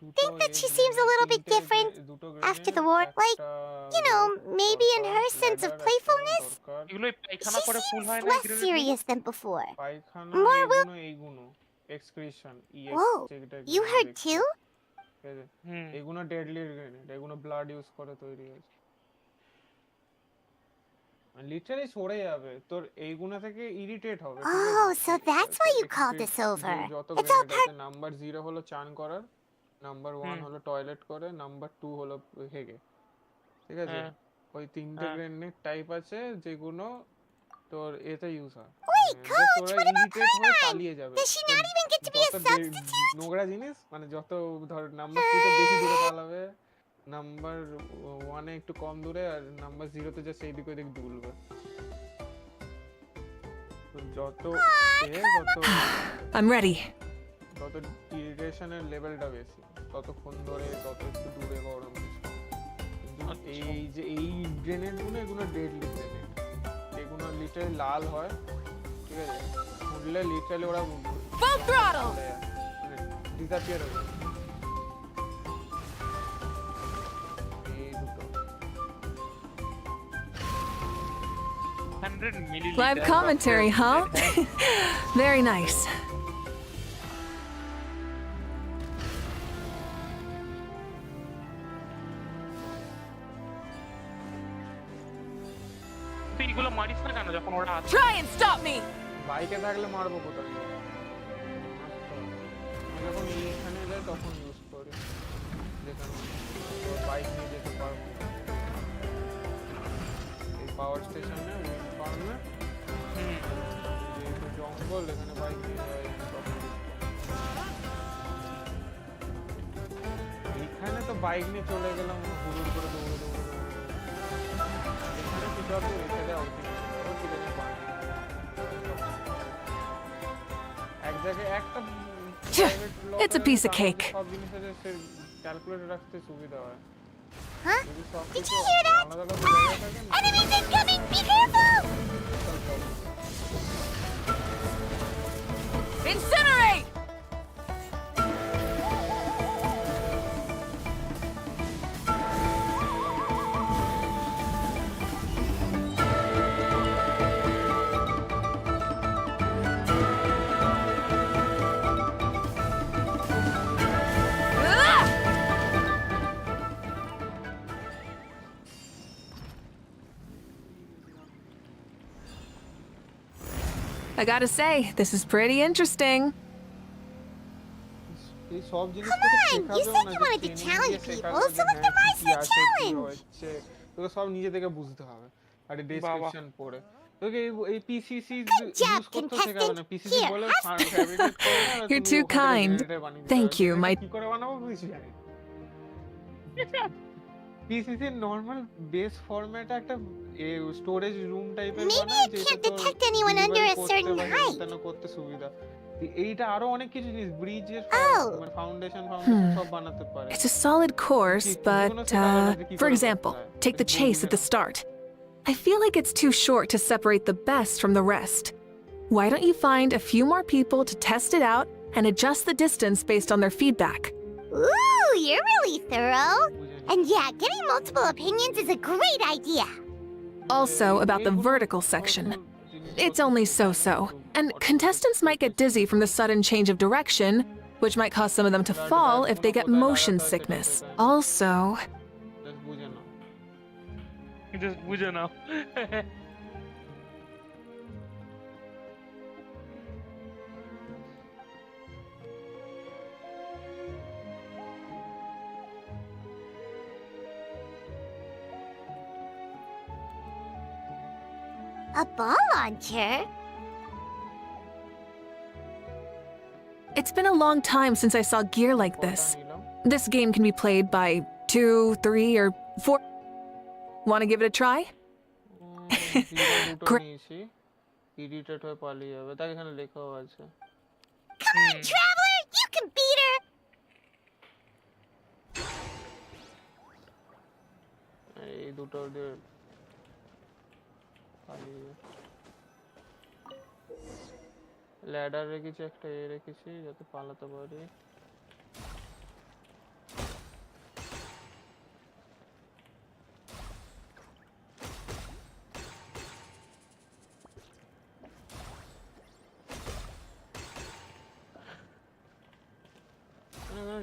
you think that she seems a little bit different after the war? Like, you know, maybe in her sense of playfulness? She seems less serious than before. More will... excretion Whoa, you heard too? ঠিক আছে? হুম এগুলো deadly grenade, এগুলো blood use করে তৈরি হয়েছে। Literally সরে যাবে তোর, এইগুলো থেকে ইরিটেট হবে, ঠিক আছে? Oh, so that's why you called this over. যত It's all গ্রেনেড আছে, নাম্বার 0 হলো চান করার, নাম্বার 1 হুম হলো টয়লেট করে, নাম্বার 2 হলো হেগে, ঠিক আছে? হ্যাঁ ওই তিনটে হ্যাঁ গ্রেনেড টাইপ আছে যেগুলো তোর এতে ইউজ হয়। Wait, জাস্ট Coach, ওরা what about ইরিটেট হয়ে carbine? পালিয়ে যাবে। Does she তোর not even get to be a যত substitute? নোংরা জিনিস, মানে যত ধর নাম্বার 2 তে বেশি দূরে পালাবে, নাম্বার 1 এ একটু কম দূরে, আর নাম্বার 0 তে জাস্ট এইদিক ওইদিক দুলবে। তো যত যত I'm ready. তত ইরিটেশনের লেভেলটা বেশি, ততক্ষণ ধরে তত একটু দূরে গরম কিছু। কিন্তু এই যে এই গ্রেনেডগুলো, এগুলো ডেডলি গ্রেনেড, এগুলো লিটারালি লাল হয়, ঠিক আছে? ফুললে লিটারালি ওরা Full throttle! ডিসঅ্যাপিয়ার হয়ে যায়। এই দুটো 100 milliliter Live commentary, huh? Very nice. তুই এগুলো মারিস না কেন যখন ওরা আছে? Try and stop me! বাইকে থাকলে মারবো কোথায়? যখন এইখানে যায় তখন ইউজ করি, যেখানে বাইক নিয়ে যেতে পারবো। এই পাওয়ার স্টেশনে, উইন্ড ফার্মে, যেহেতু জঙ্গল, এখানে বাইক নিয়ে যায় তখন use করি। এইখানে তো বাইক নিয়ে চলে গেলাম হুড়ুর করে দৌড়ে দৌড়ে দৌড়ে। এখানে কিছু হবে রেখে দেওয়া উচিত, এক জায়গায় একটা It's a piece of cake. সব জিনিসের ক্যালকুলেটর রাখতে সুবিধা হয়। Huh? যদি সব Did কিছু you hear that? আলাদা আলাদা জায়গায় থাকে না, Enemies incoming! Be careful! Incinerate! I gotta say, this is pretty interesting. এই সব জিনিস Come তোকে on, you শেখাবেও said না, you যে wanted to training challenge দিয়ে people, শেখাবে so যে let হ্যাঁ them কি rise কি to the আছে, কি challenge. হচ্ছে, তোকে সব নিজে থেকে বুঝতে হবে। আর ডেসক্রিপশন পড়ে তোকে এই পিসিসি job, ইউজ করতে শেখাবে না, পিসিসি Here, বলে have some. ফ্যাব্রিকেট করে না, You're তুমি too ওখান থেকে kind. জেনারেটর বানিয়ে দিতে Thank হবে। you, জেনারেটর my- কি করে বানাবো কিছু জানি না। পিসিসি নরমাল বেস ফরম্যাটে একটা স্টোরেজ রুম টাইপের Maybe বানায়, I যেটা can't তোর detect anyone delivery under a করতে certain বা height. হেনতেন করতে সুবিধা। এইটা আরো অনেক কিছু জিনিস, ব্রিজের Oh. মানে ফাউন্ডেশন সব বানাতে পারে। It's a solid course, but, for example, take the chase at the start. I feel like it's too short to separate the best from the rest. Why don't you find a few more people to test it out and adjust the distance based on their feedback? Ooh, you're really thorough. And yeah, getting multiple opinions is a great idea. Also, about the vertical section. It's only so-so, and contestants might get dizzy from the sudden change of direction, which might cause some of them to fall if they get motion sickness. Also, just বুঝে নাও। Just বুঝে নাও। A ball launcher? it's been a long time since I saw gear like this. This game can be played by 2, 3, or 4. Want to give it a try? দুটো নিয়েছি, irritate হয়ে পালিয়ে যাবে, তাই এখানে লেখাও আছে। Come on, Traveler! You can beat her! এই দুটো দিয়ে পালিয়ে যাবে। ল্যাডার রেখেছি, একটা রেখেছি যাতে পালাতে পারি।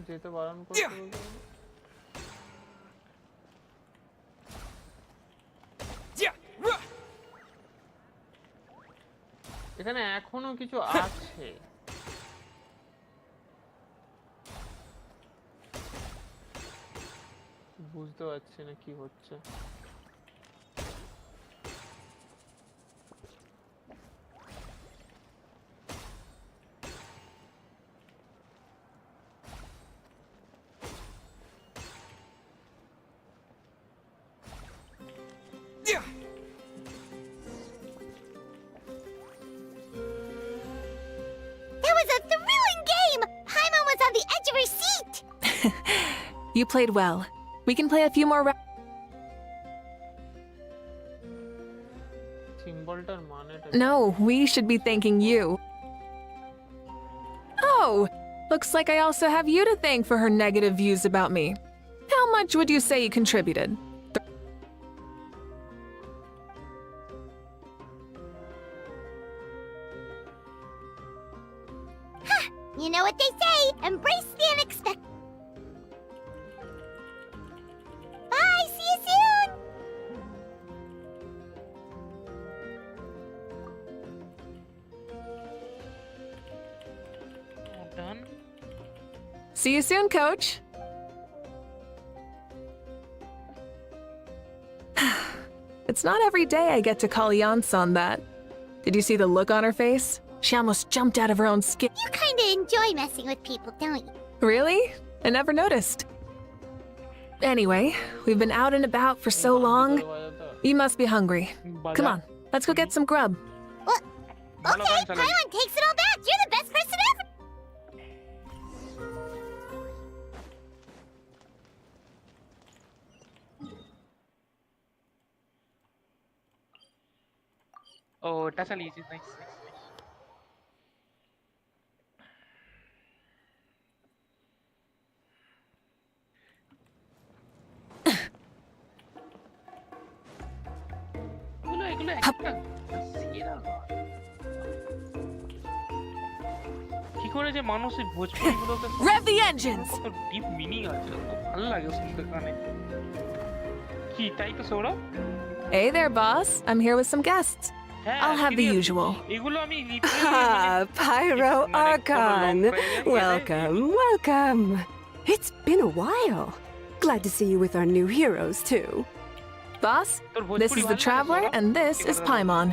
যেতে বারণ করতে বলতে। এখানে এখনো কিছু আছে। বুঝতে পারছি না কি হচ্ছে। That was a thrilling game! Paimon was on the edge of her seat! You played well. We can play a few more rounds. সিম্বলটার মানেটা No, we should be thanking you. Oh, looks like I also have you to thank for her negative views about me. How much would you say you contributed? You know what they say, embrace the unexpected. Bye, see you soon! Done. See you soon, coach. It's not every day I get to call Yance on that. Did you see the look on her face? She almost jumped out of her own skin. You kinda enjoy messing with people, don't you? Really? I never noticed. Anyway, we've been out and about for so long. You must be hungry. Come on, let's go get some grub. What? Okay, Paimon takes it all back. You're the best person ever. Oh, that's a easy. Nice. এগুলো একটা সেরা গান। কি করে যে মানুষ এই ভোজপুরিগুলোকে Rev the engines! কত ডিপ মিনিং আছে, খুব ভালো লাগে শুনতে কানে। কি তাই তো Sourav? Hey there, boss. I'm here with some guests. I'll have the usual. এগুলো আমি Ah, Pyro Archon. Welcome, welcome. It's been a while. Glad to see you with our new heroes, too. Boss, this is the Traveler, and this is Paimon.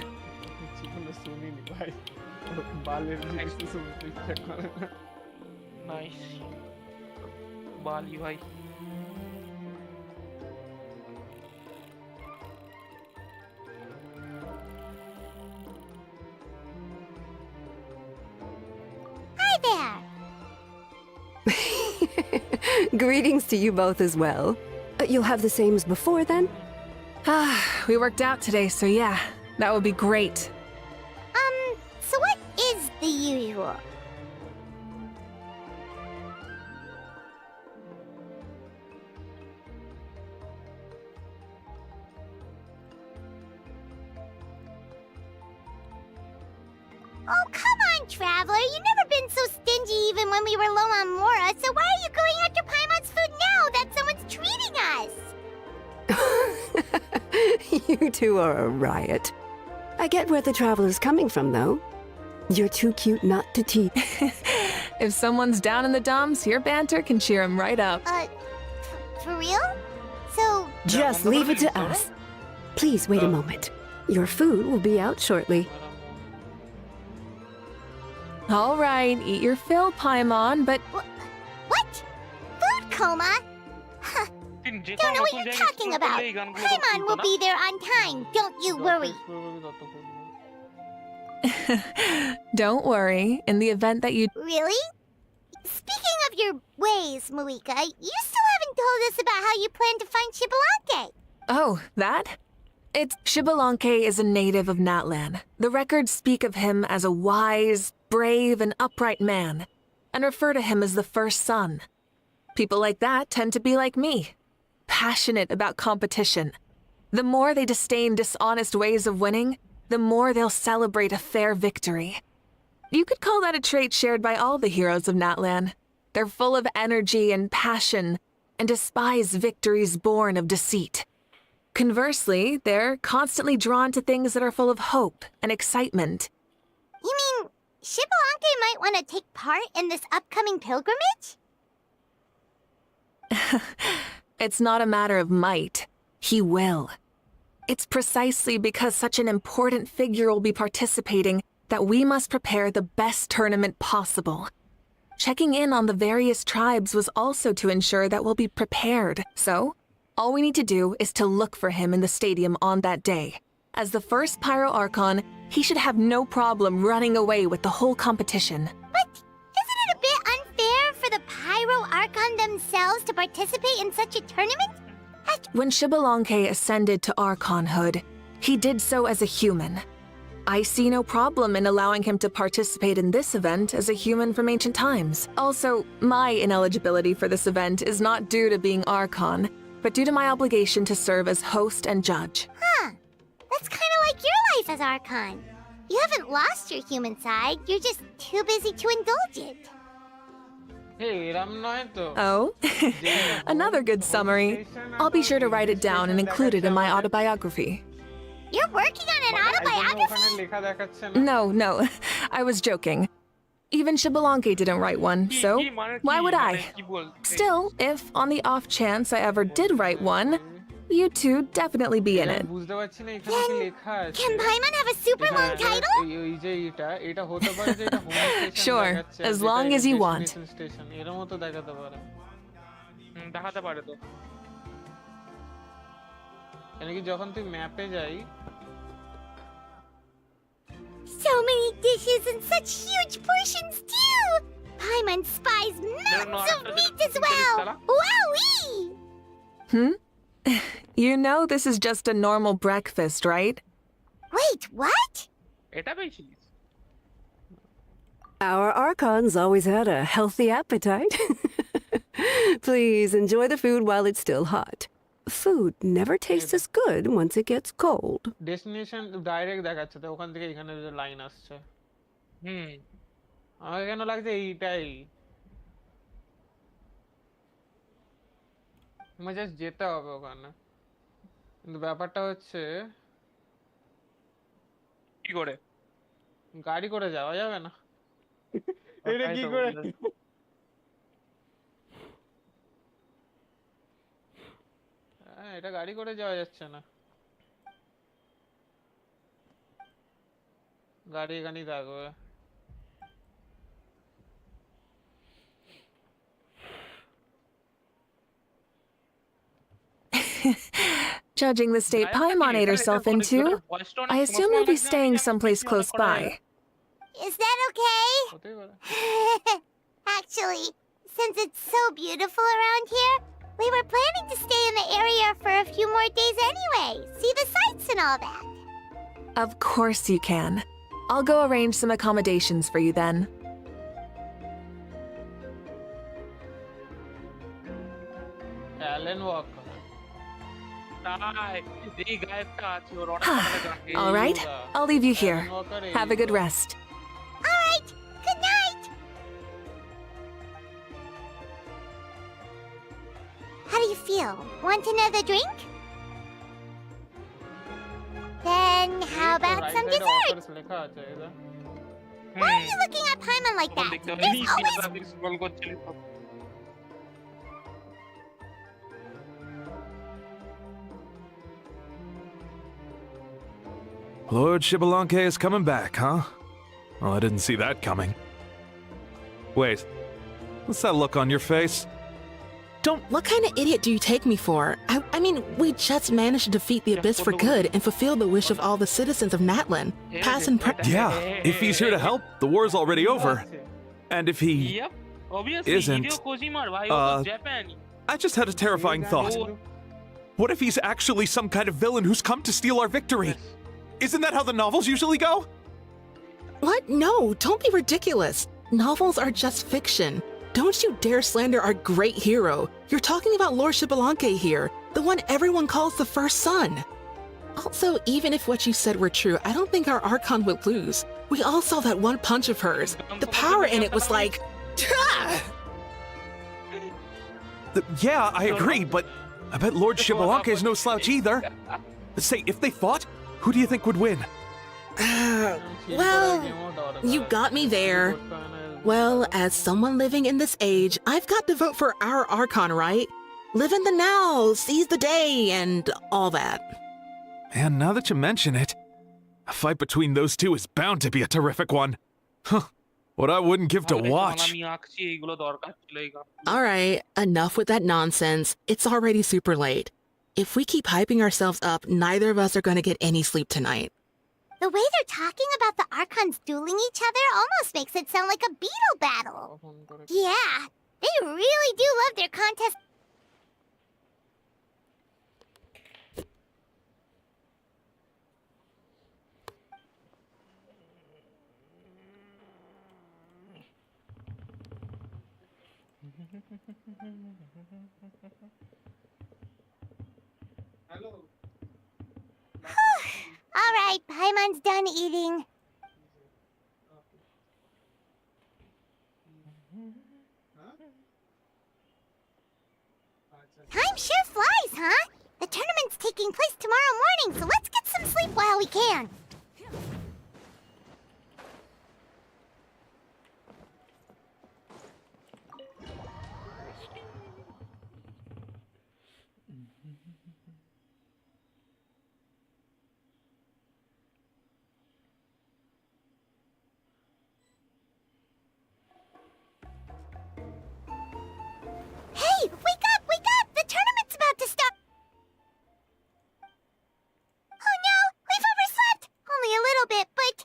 Nice বালি ভাই। Hi there! Greetings to you both as well. You'll have the same as before, then? We worked out today, so yeah, that would be great. So what is the usual? Oh, come on, Traveler. You've never been so stingy even when we were low on Mora, so why are you going after Paimon's food now that someone's treating us? You two are a riot. I get where the Traveler's coming from, though. You're too cute not to tease. If someone's down in the dumps, your banter can cheer him right up. For real? So, Just leave it to us. Please wait a moment. Your food will be out shortly. All right, eat your fill, Paimon, but what? Food coma? Don't know what you're talking about. Paimon will be there on time. Don't you worry. don't worry. In the event that you... Really? Speaking of your ways, Mauvika, you still haven't told us about how you plan to find Xbalanque. Oh, that? Xbalanque is a native of Natlan. The records speak of him as a wise, brave, and upright man, and refer to him as the first son. People like that tend to be like me, passionate about competition. The more they disdain dishonest ways of winning, the more they'll celebrate a fair victory. You could call that a trait shared by all the heroes of Natlan. They're full of energy and passion, and despise victories born of deceit. Conversely, they're constantly drawn to things that are full of hope and excitement. You mean Xbalanque might want to take part in this upcoming pilgrimage? It's not a matter of might. He will. It's precisely because such an important figure will be participating that we must prepare the best tournament possible. Checking in on the various tribes was also to ensure that we'll be prepared. So, all we need to do is to look for him in the stadium on that day. As the first Pyro Archon, he should have no problem running away with the whole competition. But isn't it a bit unfair for the Pyro Archon themselves to participate in such a tournament? When Xbalanque ascended to Archonhood, he did so as a human. I see no problem in allowing him to participate in this event as a human from ancient times. Also, my ineligibility for this event is not due to being Archon, but due to my obligation to serve as host and judge. Huh. That's kind of like your life as Archon. You haven't lost your human side, you're just too busy to indulge it. Oh, another good summary. I'll be sure to write it down and include it in my autobiography. You're working on an autobiography? No, I was joking. Even Xbalanque didn't write one, so why would I? Still, if on the off chance I ever did write one, you two definitely be in it. Then, can Paimon have a super long title? Sure, as long as you want. So many dishes and such huge portions too! Paimon spies mountains of meat as well! Wowee! You know this is just a normal breakfast, right? Wait, what? Our Archons always had a healthy appetite. Please enjoy the food while it's still hot. Food never tastes as good once it gets cold. Destination direct দেখাচ্ছে তো ওখান থেকে এখানে যে line আসছে আমার কেন লাগছে এইটাই আমার জাস্ট যেতে হবে ওখানে কিন্তু ব্যাপারটা হচ্ছে কি করে গাড়ি করে যাওয়া যাবে না এটা কি করে এটা গাড়ি করে যাওয়া যাচ্ছে না গাড়ি এখানেই থাকবে Judging the state Paimon ate herself into, I assume you'll be staying someplace close by. Is that okay? Actually, since it's so beautiful around here, we were planning to stay in the area for a few more days anyway. See the sights and all that. Of course you can. I'll go arrange some accommodations for you then. Alan Walker. All right, I'll leave you here. Have a good rest. All right, good night. How do you feel? Want another drink? Then how about some dessert? Why are you looking at Paimon like that? There's always... Lord Xbalanque is coming back, huh? Oh, I didn't see that coming. Wait, what's that look on your face? What kind of idiot do you take me for? I mean, we just managed to defeat the Abyss for good and fulfill the wish of all the citizens of Natlan, past and present. Yeah, if he's here to help, the war's already over. And if he isn't, I just had a terrifying thought. What if he's actually some kind of villain who's come to steal our victory? Isn't that how the novels usually go? What? No, don't be ridiculous. Novels are just fiction. Don't you dare slander our great hero. You're talking about Lord Xbalanque here, the one everyone calls the first son. Also, even if what you said were true, I don't think our Archon would lose. We all saw that one punch of hers. The power in it was like... Yeah, I agree, but I bet Lord Xbalanque is no slouch either. Say, if they fought, who do you think would win? Well, you got me there. Well, as someone living in this age, I've got to vote for our Archon, right? Live in the now, seize the day, and all that. And now that you mention it, a fight between those two is bound to be a terrific one. Huh. What I wouldn't give to watch. Alright, enough with that nonsense. It's already super late. If we keep hyping ourselves up, neither of us are gonna get any sleep tonight. The way they're talking about the Archons dueling each other almost makes it sound like a beetle battle. Yeah, they really do love their contest. All right, Paimon's done eating. Time sure flies, huh? The tournament's taking place tomorrow morning, so let's get some sleep while we can. Hey, wake up, wake up! The tournament's about to start! Oh no, we've overslept! Only a little bit, but...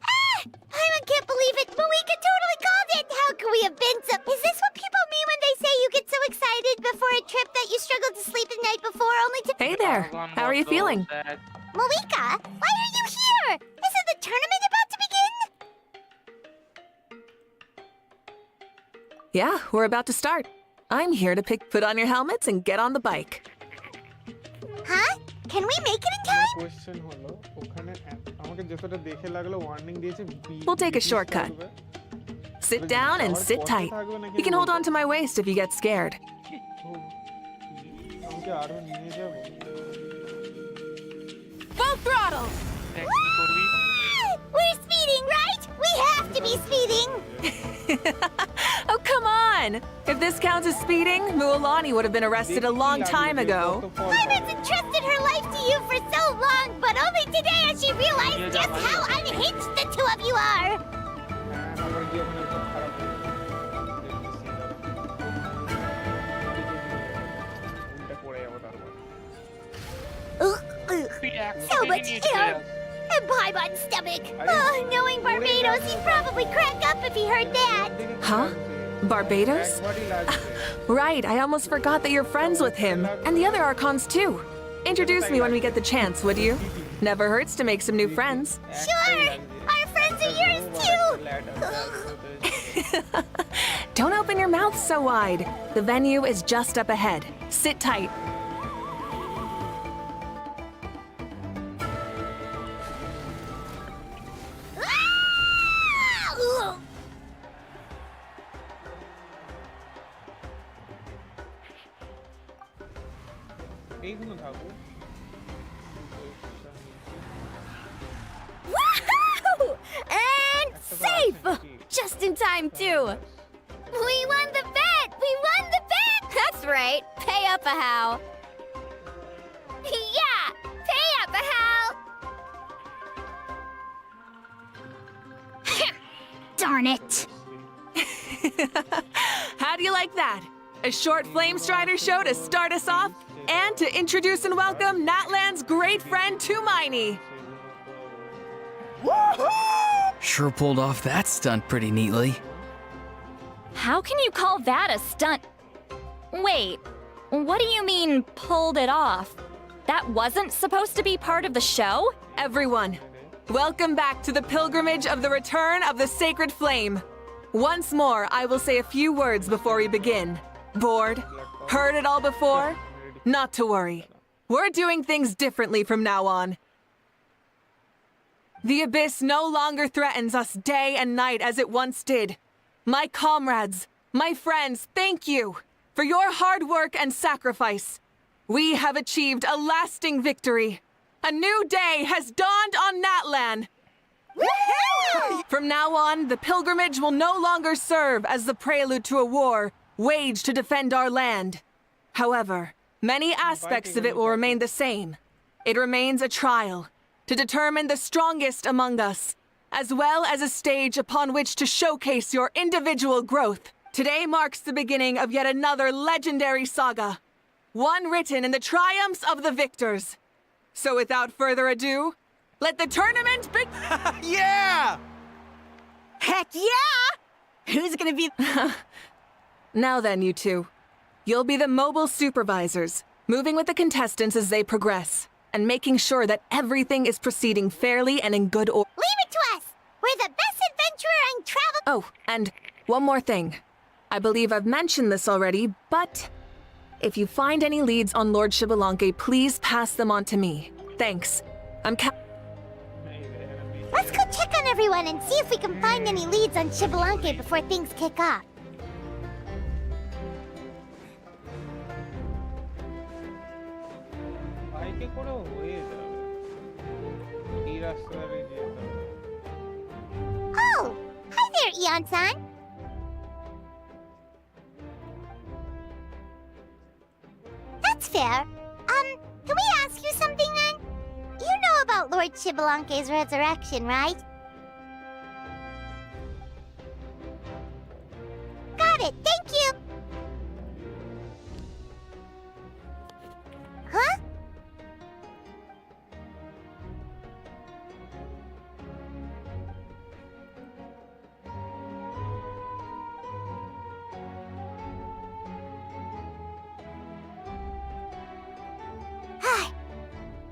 Ah! Paimon can't believe it! Mauvika totally called it! How could we have been so... Is this what people mean when they say you get so excited before a trip that you struggle to sleep the night before only to... Hey there. How are you feeling? Mauvika, why are you here? Isn't the tournament about to begin? Yeah, we're about to start. I'm here to put on your helmets and get on the bike. Huh? Can we make it in time? Question হলো ওখানে আমাকে যতটা দেখে লাগলো warning দিয়েছে We'll take a shortcut. Sit down and sit tight. You can hold on to my waist if you get scared. আমাকে আরো নিয়ে যাব Full throttle! We're speeding, right? We have to be speeding! Oh, come on! If this counts as speeding, Mualani would have been arrested a long time ago. Paimon's entrusted her life to you for so long, but only today has she realized just how unhinged the two of you are! So much air! And Paimon's stomach! Oh, knowing Barbados, he'd probably crack up if he heard that! Huh? Barbados? Right, I almost forgot that you're friends with him. And the other Archons, too. Introduce me when we get the chance, would you? Never hurts to make some new friends. Sure! Our friends are yours, too! Don't open your mouth so wide. The venue is just up ahead. Sit tight. এইগুলো থাকো Woohoo! And safe! Just in time, too. We won the bet! We won the bet! That's right. Pay up a how. Yeah! Pay up a how! Darn it! How do you like that? A short Flame Strider show to start us off, and to introduce and welcome Natlan's great friend Tumaini. Sure pulled off that stunt pretty neatly. How can you call that a stunt? Wait, what do you mean, pulled it off? That wasn't supposed to be part of the show? Everyone, welcome back to the pilgrimage of the return of the sacred flame. Once more, I will say a few words before we begin. Bored? Heard it all before? Not to worry. We're doing things differently from now on. The abyss no longer threatens us day and night as it once did. My comrades, My friends, thank you for your hard work and sacrifice. We have achieved a lasting victory. A new day has dawned on Natlan. From now on, the pilgrimage will no longer serve as the prelude to a war waged to defend our land. However, many aspects of it will remain the same. It remains a trial to determine the strongest among us, as well as a stage upon which to showcase your individual growth. Today marks the beginning of yet another legendary saga, one written in the triumphs of the victors. So without further ado, let the tournament begin! Yeah! Heck yeah! Who's gonna be... Now then, you two. You'll be the mobile supervisors, moving with the contestants as they progress, and making sure that everything is proceeding fairly and in good order. Leave it to us! We're the best adventurer and travel... Oh, and one more thing. I believe I've mentioned this already, but if you find any leads on Lord Xbalanque, please pass them on to me. Thanks. Let's go check on everyone and see if we can find any leads on Xbalanque before things kick off. Oh! Hi there, Eon-san! That's fair. Can we ask you something then? You know about Lord Xbalanque's resurrection, right? Got it, thank you! Huh?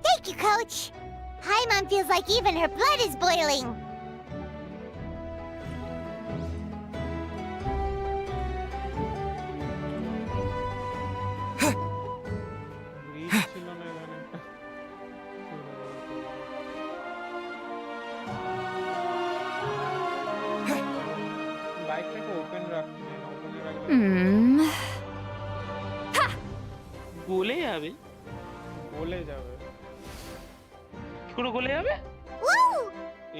Thank you, Coach. Paimon feels like even her blood is boiling. গোলে যাবে গোলে যাবে কি করে গোলে যাবে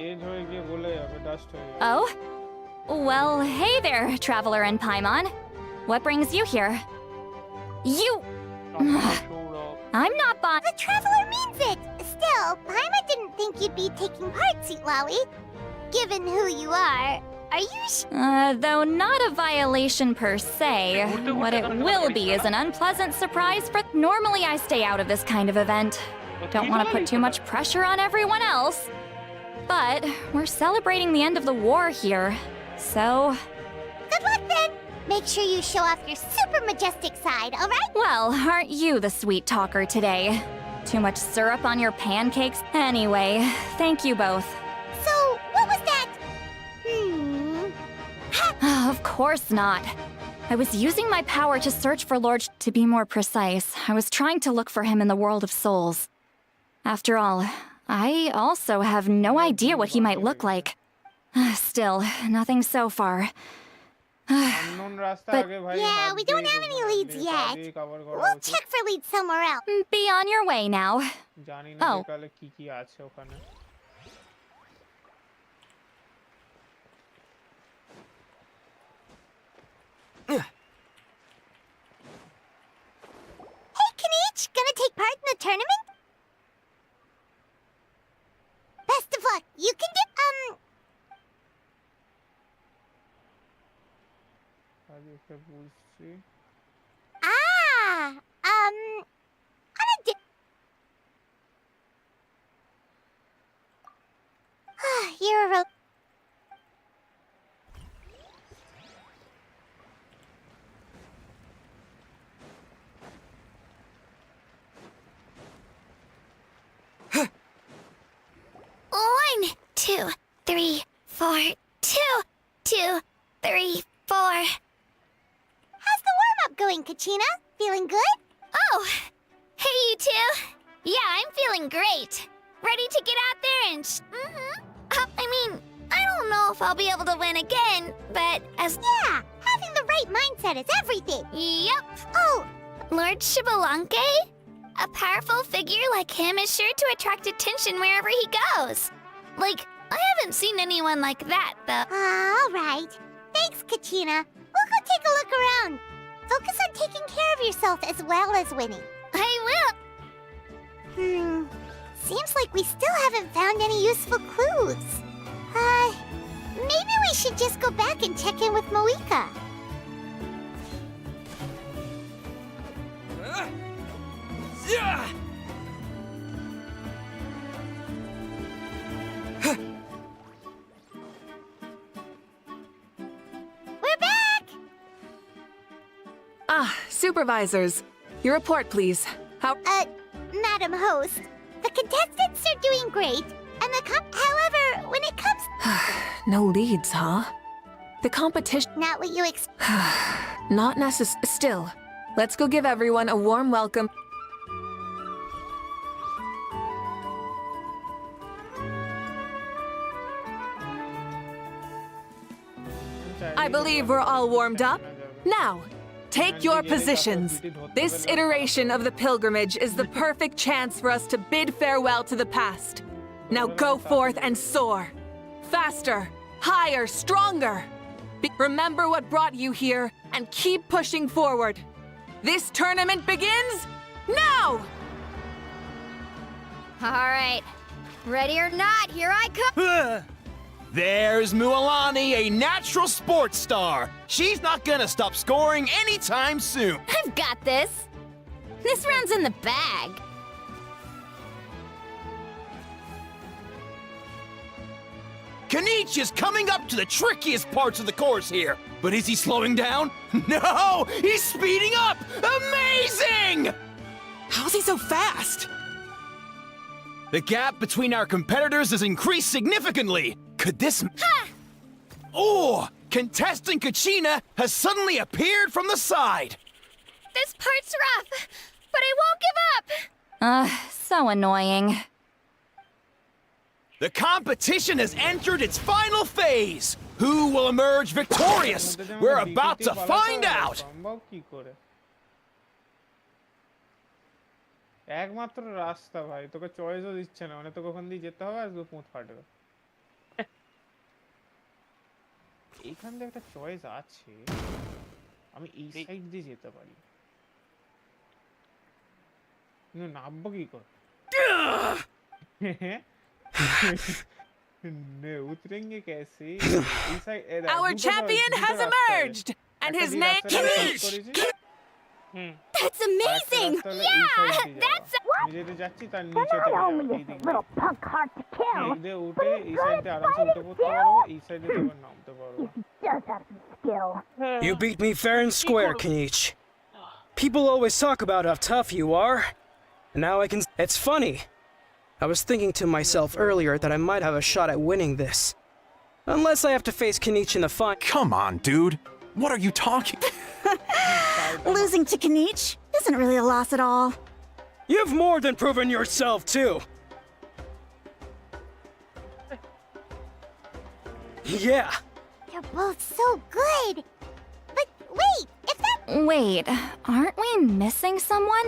age হয়ে গিয়ে গোলে যাবে ডাস্ট হয়ে যাবে Oh? Well, hey there, Traveler and Paimon. What brings you here? You... I'm not buying... The Traveler means it! Still, Paimon didn't think you'd be taking part, citlali. Given who you are you though not a violation per se, what it will be is an unpleasant surprise for... Normally I stay out of this kind of event. Don't want to put too much pressure on everyone else. But we're celebrating the end of the war here, so... Good luck then! Make sure you show off your super majestic side, alright? Well, aren't you the sweet talker today? Too much syrup on your pancakes? Anyway, thank you both. So, what was that? Of course not. I was using my power to search for Lord... To be more precise, I was trying to look for him in the world of souls. After all, I also have no idea what he might look like. Still, nothing so far. But yeah, we don't have any leads yet. We'll check for leads somewhere else. Be on your way now. Oh. Hey, Kanich! Gonna take part in the tournament? Best of luck! You can do... You're a... One, 2, 3, 4, 2, 2, 3, 4. How's the warm-up going, Kachina? Feeling good? Oh, hey you two. Yeah, I'm feeling great. Ready to get out there and I mean, I don't know if I'll be able to win again, but as... Yeah, having the right mindset is everything. Yep. Oh, Lord Xbalanque? A powerful figure like him is sure to attract attention wherever he goes. Like, I haven't seen anyone like that, though. all right. Thanks, Kachina. We'll go take a look around. Focus on taking care of yourself as well as winning. I will. Seems like we still haven't found any useful clues. Maybe we should just go back and check in with Mauvika. We're back! Ah, supervisors. Your report, please. How? Madam Host, the contestants are doing great, and however, when it comes... No leads, huh? The competition... Not what you Not necessary. Still, let's go give everyone a warm welcome. I believe we're all warmed up. Now, take your positions. This iteration of the pilgrimage is the perfect chance for us to bid farewell to the past. Now go forth and soar. Faster, higher, stronger. Remember what brought you here and keep pushing forward. This tournament begins now! All right. Ready or not, here I come. There's Mualani, a natural sports star. She's not gonna stop scoring anytime soon. I've got this. This round's in the bag. Kenichi is coming up to the trickiest parts of the course here. But is he slowing down? No! He's speeding up! Amazing! How's he so fast? The gap between our competitors has increased significantly. Could this... Oh! Contestant Kachina has suddenly appeared from the side. This part's rough, but I won't give up. So annoying. The competition has entered its final phase. Who will emerge victorious? We're about to find out. একমাত্র রাস্তা ভাই তোকে চয়েসও দিচ্ছে না মানে তোকে ওখান দিয়ে যেতে হবে আর পুঁত ফাটবে এইখান দিয়ে একটা চয়েস আছে আমি এই সাইড দিয়ে যেতে পারি কিন্তু নামবো কি করে ने उतरेंगे कैसे Our champion has emerged and his name is That's amazing! Yeah, that's যেতে যাচ্ছি তার নিচে থেকে little punk hard to kill. এই দিয়ে উঠে এই সাইডে আরামসে উঠে পড়তে পারবো এই সাইডে আবার নামতে পারবো Does have some skill. You beat me fair and square, Kenichi. People always talk about how tough you are. And now I can... It's funny. I was thinking to myself earlier that I might have a shot at winning this. Unless I have to face Kenichi in the final. Come on, dude. What are you talking? Losing to Kenichi isn't really a loss at all. You've more than proven yourself, too. Yeah. They're both so good. But wait, if that... Wait, aren't we missing someone?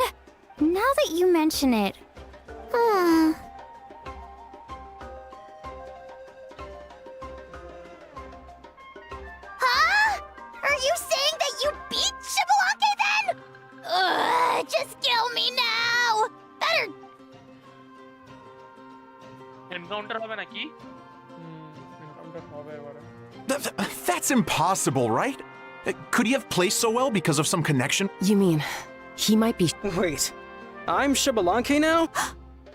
Now that you mention it. Huh? Are you saying that you beat Xbalanque then? Just kill me now! Better... encounter হবে নাকি encounter হবে এবারে That's impossible, right? Could he have played so well because of some connection? You mean, he might be... Wait, I'm Xbalanque now?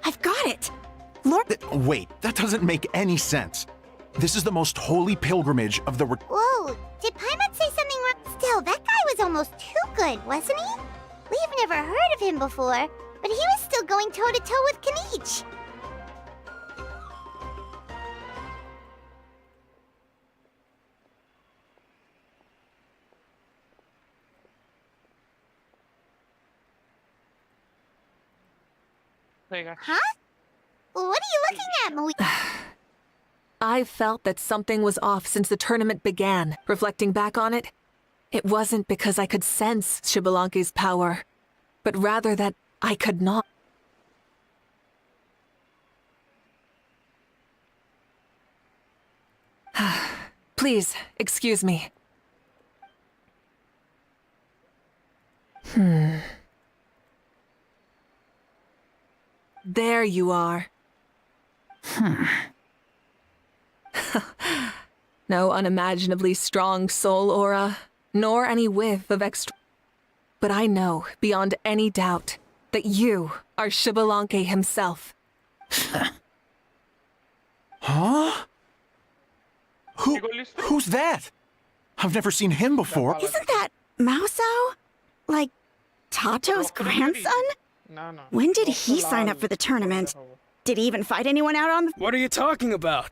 I've got it! Lord... Wait, that doesn't make any sense. This is the most holy pilgrimage of the... Whoa, did Paimon say something wrong? Still, that guy was almost too good, wasn't he? We've never heard of him before, but he was still going toe-to-toe with Kenichi. Huh? What are you looking at, Mauvika? I felt that something was off since the tournament began. Reflecting back on it, It wasn't because I could sense Xbalanque's power, but rather that I could not. Please, excuse me. There you are. No unimaginably strong soul aura, nor any whiff of extra. But I know, beyond any doubt, that you are Xbalanque himself. Huh? Who's that? I've never seen him before. Isn't that Mausao? Like, Tato's grandson? When did he sign up for the tournament? Did he even fight anyone out on the... What are you talking about?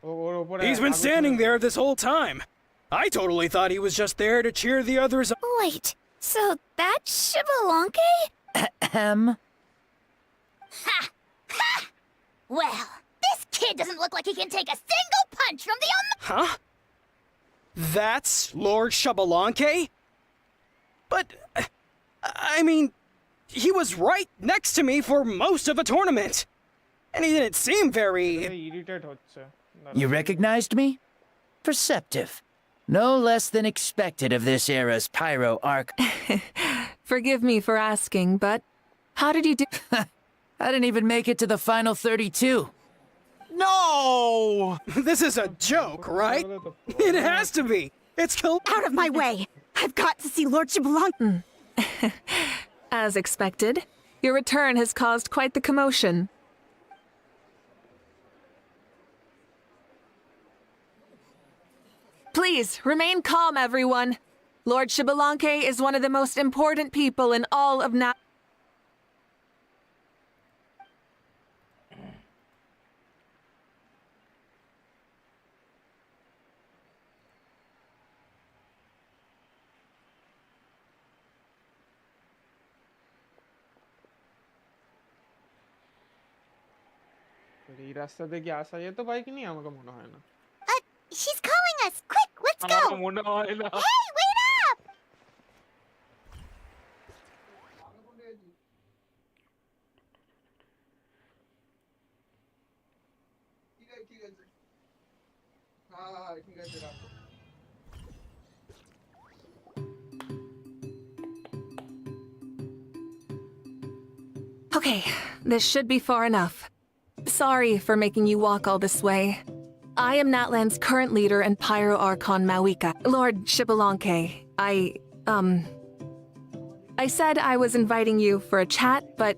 He's been standing there this whole time. I totally thought he was just there to cheer the others on. Wait, so that's Xbalanque? Ha! Ha! Well, this kid doesn't look like he can take a single punch from the Huh? That's Lord Xbalanque? But, I mean, he was right next to me for most of the tournament. And he didn't seem very... You recognized me? Perceptive. No less than expected of this era's pyro arc. Forgive me for asking, but how did you do? I didn't even make it to the final 32. No! This is a joke, right? It has to be. It's out of my way. I've got to see Lord Xbalanque. As expected, your return has caused quite the commotion. Please, remain calm, everyone. Lord Xbalanque is one of the most important people in all of Na- এই রাস্তা থেকে আসা যেত bike নিয়ে আমাকে মনে হয় না She's calling us. Quick, let's go. আমার মনে হয় না Hey, wait up! Okay, this should be far enough. Sorry for making you walk all this way. I am Natlan's current leader and Pyro Archon mauvika. Lord Xbalanque, I said I was inviting you for a chat, but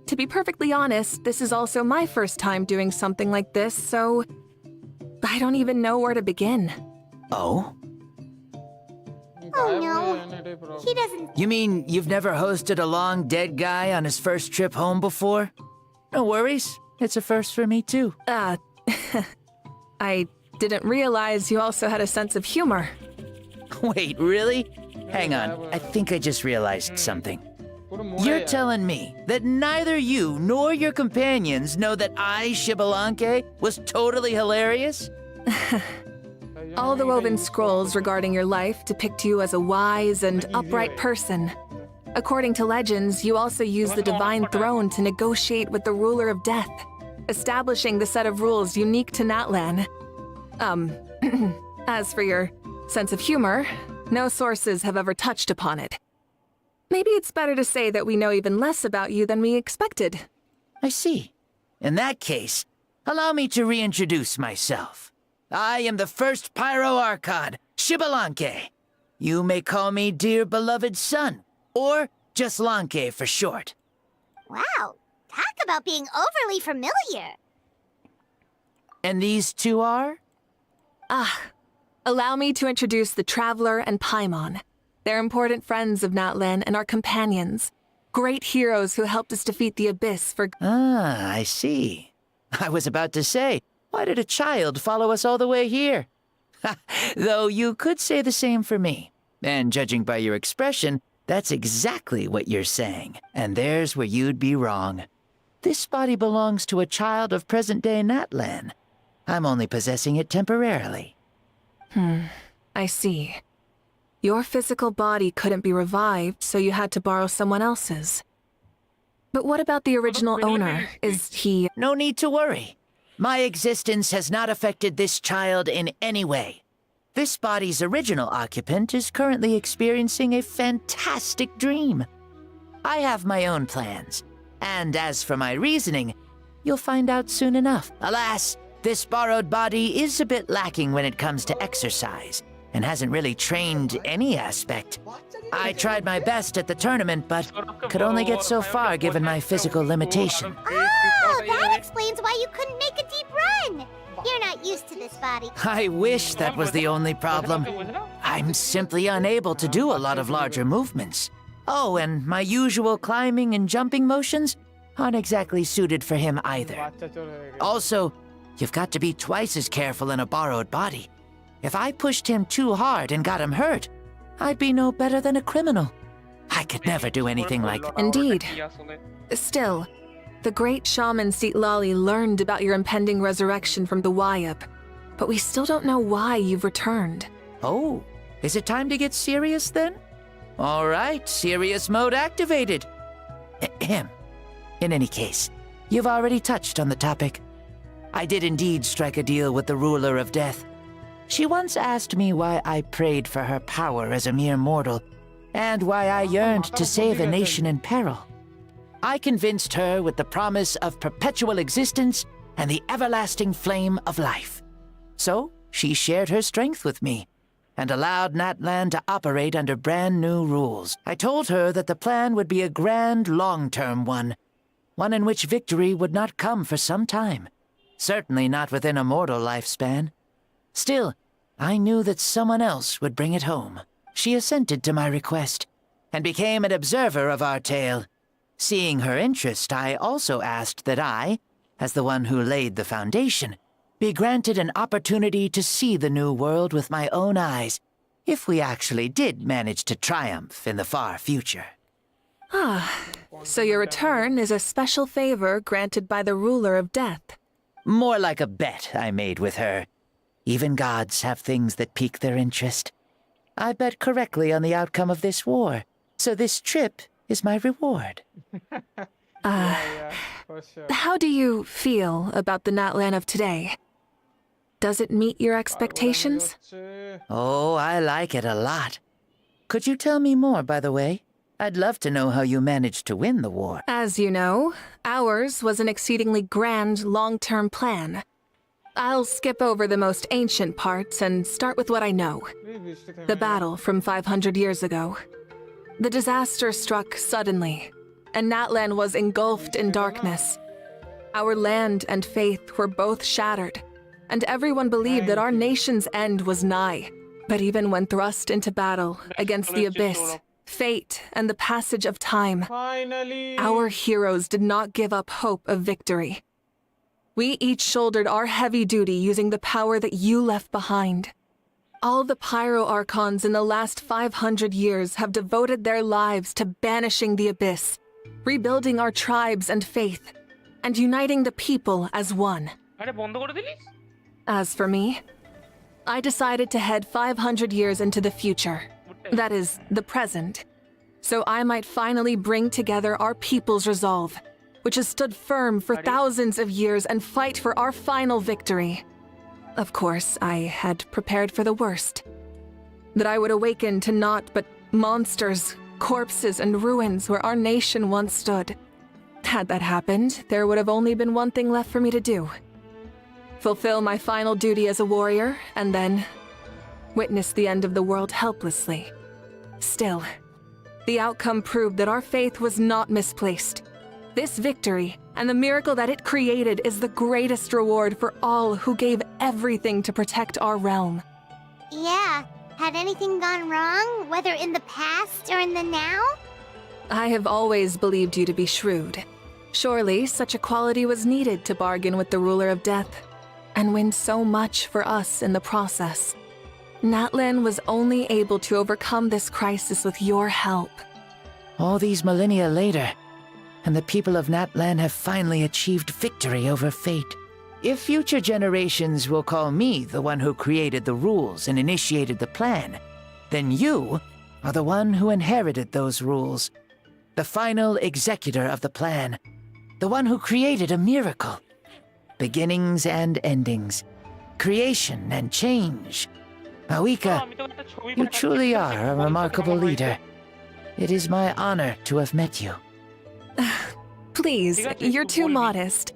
to be perfectly honest, this is also my first time doing something like this, so I don't even know where to begin. Oh? Oh no, he doesn't... You mean you've never hosted a long dead guy on his first trip home before? No worries. It's a first for me, too. I didn't realize you also had a sense of humor. Wait, really? Hang on, I think I just realized something. You're telling me that neither you nor your companions know that I, Xbalanque, was totally hilarious? All the woven scrolls regarding your life depict you as a wise and upright person. According to legends, you also use the Divine Throne to negotiate with the ruler of death, establishing the set of rules unique to Natlan. As for your sense of humor, no sources have ever touched upon it. Maybe it's better to say that we know even less about you than we expected. I see. In that case, allow me to reintroduce myself. I am the first Pyro Archon, Xbalanque. You may call me dear beloved son, or just Lanque for short. Wow, talk about being overly familiar. And these two are? Allow me to introduce the Traveler and Paimon. They're important friends of Natlan and our companions. Great heroes who helped us defeat the Abyss for... Ah, I see. I was about to say, why did a child follow us all the way here? Though you could say the same for me. And judging by your expression, that's exactly what you're saying. And there's where you'd be wrong. This body belongs to a child of present-day Natlan. I'm only possessing it temporarily. I see. Your physical body couldn't be revived, so you had to borrow someone else's. But what about the original owner? Is he... No need to worry. My existence has not affected this child in any way. This body's original occupant is currently experiencing a fantastic dream. I have my own plans, and as for my reasoning, you'll find out soon enough. Alas, this borrowed body is a bit lacking when it comes to exercise, and hasn't really trained any aspect. I tried my best at the tournament, but could only get so far given my physical limitation. Oh, that explains why you couldn't make a deep run. You're not used to this body. I wish that was the only problem. I'm simply unable to do a lot of larger movements. Oh, and my usual climbing and jumping motions aren't exactly suited for him either. Also, you've got to be twice as careful in a borrowed body. If I pushed him too hard and got him hurt, I'd be no better than a criminal. I could never do anything like that. Indeed. Still, the great shaman Citlali learned about your impending resurrection from the Wyup, but we still don't know why you've returned. Oh, is it time to get serious then? All right, serious mode activated. Ahem. In any case, you've already touched on the topic. I did indeed strike a deal with the ruler of death. She once asked me why I prayed for her power as a mere mortal, and why I yearned to save a nation in peril. I convinced her with the promise of perpetual existence and the everlasting flame of life. So she shared her strength with me, and allowed Natlan to operate under brand new rules. I told her that the plan would be a grand, long-term one in which victory would not come for some time, certainly not within a mortal lifespan. Still, I knew that someone else would bring it home. She assented to my request, and became an observer of our tale. Seeing her interest, I also asked that I, as the one who laid the foundation, be granted an opportunity to see the new world with my own eyes, if we actually did manage to triumph in the far future. Ah, so your return is a special favor granted by the ruler of death. More like a bet I made with her. Even gods have things that pique their interest. I bet correctly on the outcome of this war, so this trip is my reward. How do you feel about the Natlan of today? Does it meet your expectations? Oh, I like it a lot. Could you tell me more, by the way? I'd love to know how you managed to win the war. As you know, ours was an exceedingly grand, long-term plan. I'll skip over the most ancient parts and start with what I know. The battle from 500 years ago. The disaster struck suddenly, and Natlan was engulfed in darkness. Our land and faith were both shattered, and everyone believed that our nation's end was nigh. But even when thrust into battle against the abyss, fate, and the passage of time, our heroes did not give up hope of victory. We each shouldered our heavy duty using the power that you left behind. All the Pyro Archons in the last 500 years have devoted their lives to banishing the abyss, rebuilding our tribes and faith, and uniting the people as one. As for me, I decided to head 500 years into the future, that is, the present, so I might finally bring together our people's resolve, which has stood firm for thousands of years, and fight for our final victory. Of course, I had prepared for the worst. That I would awaken to naught but monsters, corpses, and ruins where our nation once stood. Had that happened, there would have only been one thing left for me to do. Fulfill my final duty as a warrior, and then witness the end of the world helplessly. Still, the outcome proved that our faith was not misplaced. This victory, and the miracle that it created, is the greatest reward for all who gave everything to protect our realm. Yeah, had anything gone wrong, whether in the past or in the now? I have always believed you to be shrewd. Surely, such a quality was needed to bargain with the ruler of death, and win so much for us in the process. Natlan was only able to overcome this crisis with your help. All these millennia later, and the people of Natlan have finally achieved victory over fate. If future generations will call me the one who created the rules and initiated the plan, then you are the one who inherited those rules. The final executor of the plan. The one who created a miracle. Beginnings and endings. Creation and change. Mauvika, you truly are a remarkable leader. It is my honor to have met you. Please, you're too modest.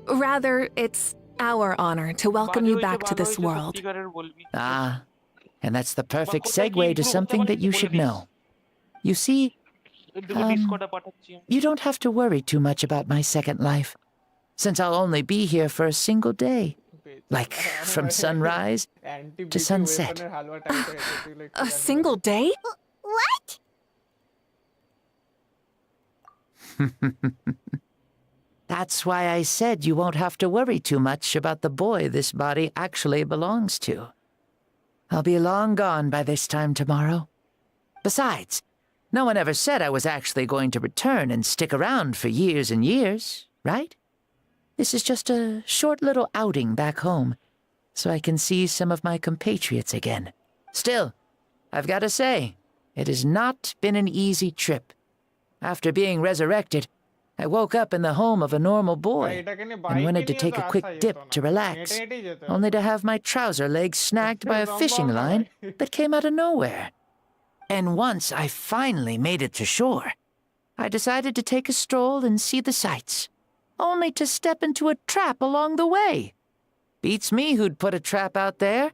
Rather, it's our honor to welcome you back to this world. Ah, and that's the perfect segue to something that you should know. You see, you don't have to worry too much about my second life, since I'll only be here for a single day. Like, from sunrise to sunset. A single day? What? That's why I said you won't have to worry too much about the boy this body actually belongs to. I'll be long gone by this time tomorrow. Besides, no one ever said I was actually going to return and stick around for years and years, right? This is just a short little outing back home, so I can see some of my compatriots again. Still, I've got to say, it has not been an easy trip. After being resurrected, I woke up in the home of a normal boy and wanted to take a quick dip to relax, only to have my trouser leg snagged by a fishing line that came out of nowhere. And once I finally made it to shore, I decided to take a stroll and see the sights, only to step into a trap along the way. Beats me who'd put a trap out there,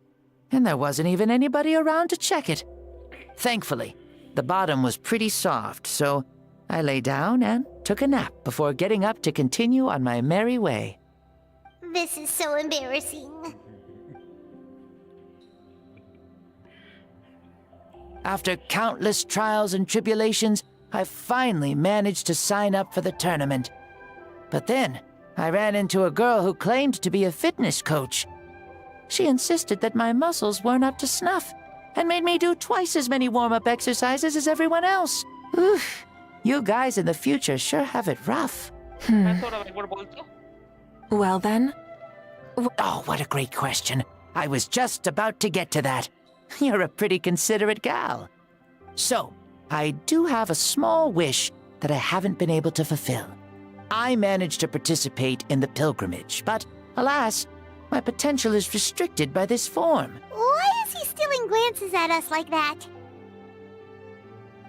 and there wasn't even anybody around to check it. Thankfully, the bottom was pretty soft, so I lay down and took a nap before getting up to continue on my merry way. This is so embarrassing. After countless trials and tribulations, I finally managed to sign up for the tournament. But then, I ran into a girl who claimed to be a fitness coach. She insisted that my muscles weren't up to snuff, and made me do twice as many warm-up exercises as everyone else. Oof. You guys in the future sure have it rough. Well then? Oh, what a great question. I was just about to get to that. You're a pretty considerate gal. So, I do have a small wish that I haven't been able to fulfill. I managed to participate in the pilgrimage, but alas, my potential is restricted by this form. Why is he stealing glances at us like that?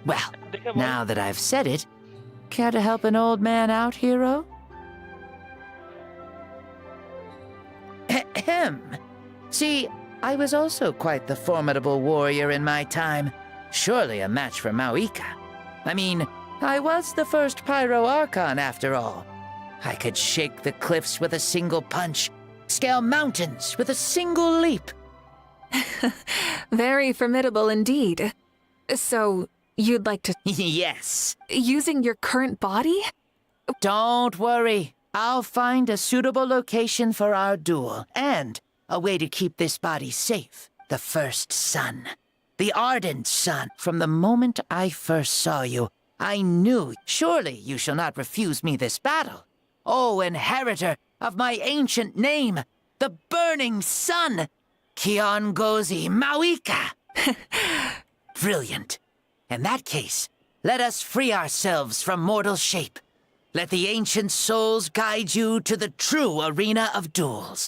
Well, now that I've said it, care to help an old man out, hero? Ahem. See, I was also quite the formidable warrior in my time. Surely a match for Mauvika. I mean, I was the first Pyro Archon after all. I could shake the cliffs with a single punch, scale mountains with a single leap. Very formidable indeed. So, you'd like to... Yes. Using your current body? Don't worry. I'll find a suitable location for our duel, and a way to keep this body safe. The first sun. The ardent sun. From the moment I first saw you, I knew, surely you shall not refuse me this battle. O inheritor of my ancient name, the burning sun, Kiongozi Mauvika. Brilliant. In that case, let us free ourselves from mortal shape. Let the ancient souls guide you to the true arena of duels.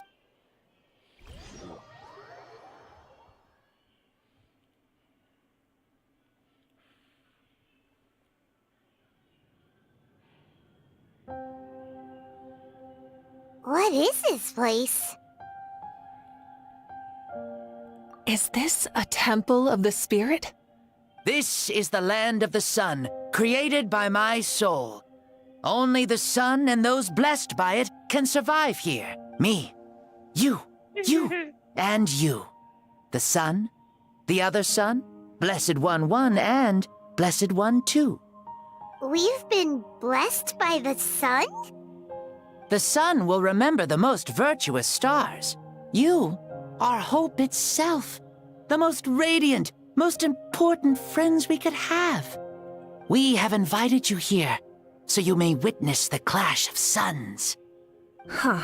What is this place? Is this a temple of the spirit? This is the land of the sun, created by my soul. Only the sun and those blessed by it can survive here. Me, you, and you. The sun, the other sun, Blessed One 1, and Blessed One 2. We've been blessed by the sun? The sun will remember the most virtuous stars. You are hope itself. The most radiant, most important friends we could have. We have invited you here, so you may witness the clash of suns. Huh,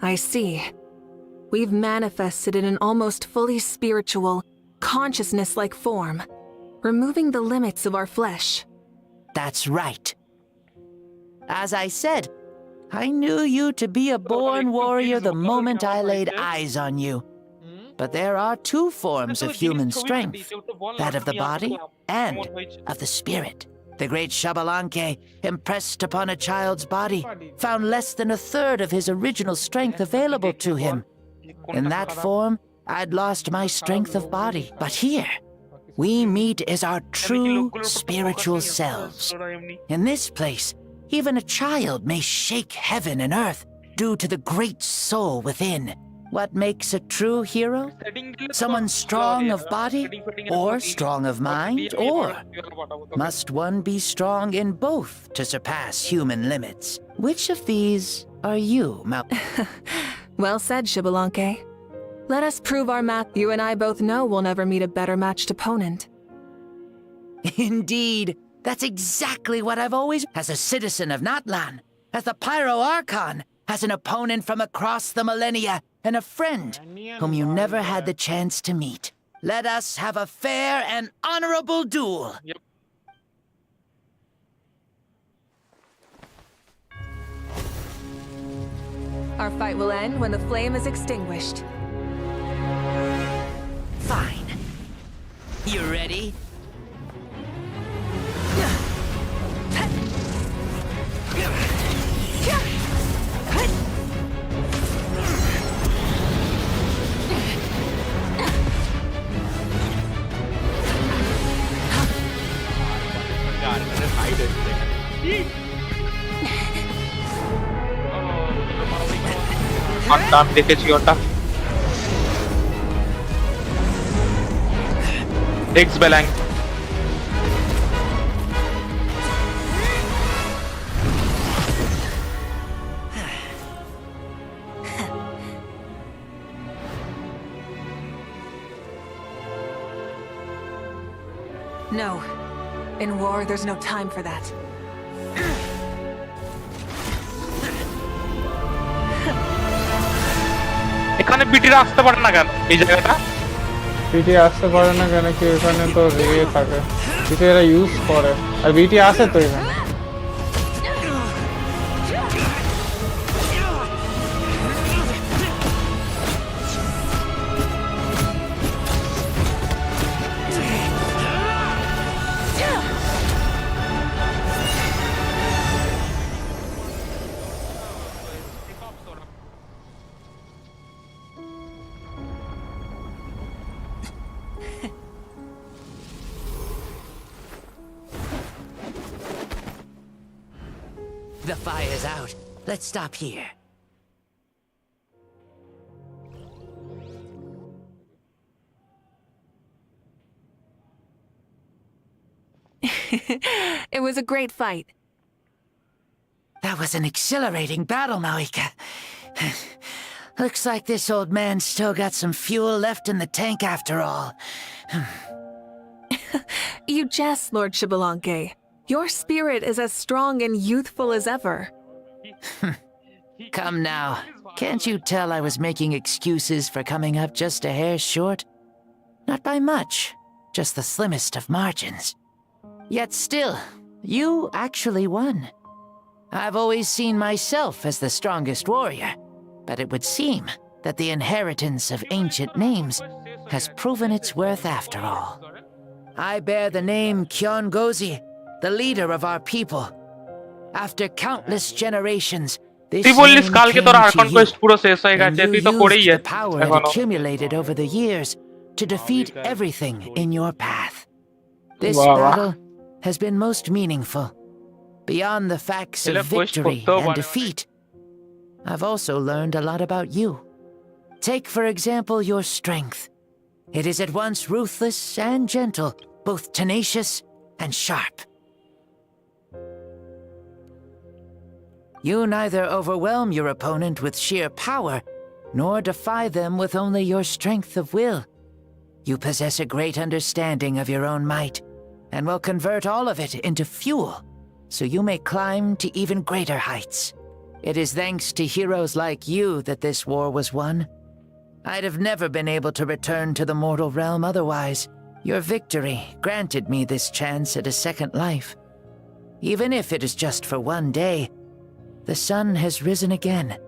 I see. We've manifested in an almost fully spiritual, consciousness-like form, removing the limits of our flesh. That's right. As I said, I knew you to be a born warrior the moment I laid eyes on you. But there are two forms of human strength, that of the body and of the spirit. The great Xbalanque, impressed upon a child's body, found less than a third of his original strength available to him. In that form, I'd lost my strength of body. But here, we meet as our true spiritual selves. In this place, even a child may shake heaven and earth due to the great soul within. What makes a true hero? Someone strong of body, or strong of mind, or must one be strong in both to surpass human limits? Which of these are you, Well said, Xbalanque. Let us prove our math. You and I both know we'll never meet a better matched opponent. Indeed. That's exactly what I've always... As a citizen of Natlan, as the Pyro Archon, as an opponent from across the millennia, and a friend whom you never had the chance to meet. Let us have a fair and honorable duel. Yep. Our fight will end when the flame is extinguished. Fine. You ready? দাম দেখেছি ওটা x বেলাং No. In war, there's no time for that. এখানে বিটিরা আসতে পারে না কেন এই জায়গাটা বিটি আসতে পারে না কেন কি এখানে তো রে থাকে বিটি এরা ইউজ করে আর বিটি আসে তো এখানে The fire's out. Let's stop here. It was a great fight. That was an exhilarating battle, mauvika. Looks like this old man's still got some fuel left in the tank after all. You jest, Lord Xbalanque. Your spirit is as strong and youthful as ever. Come now. Can't you tell I was making excuses for coming up just a hair short? Not by much, just the slimmest of margins. Yet still, you actually won. I've always seen myself as the strongest warrior, but it would seem that the inheritance of ancient names has proven its worth after all. I bear the name Kyon-Gozi, the leader of our people. After countless generations, this name came to you, and you used the power it accumulated over the years to defeat everything in your path. This battle has been most meaningful. Beyond the facts of victory and defeat, I've also learned a lot about you. Take, for example, your strength. It is at once ruthless and gentle, both tenacious and sharp. You neither overwhelm your opponent with sheer power, nor defy them with only your strength of will. You possess a great understanding of your own might, and will convert all of it into fuel, so you may climb to even greater heights. It is thanks to heroes like you that this war was won. I'd have never been able to return to the mortal realm otherwise. Your victory granted me this chance at a second life. Even if it is just for one day, the sun has risen again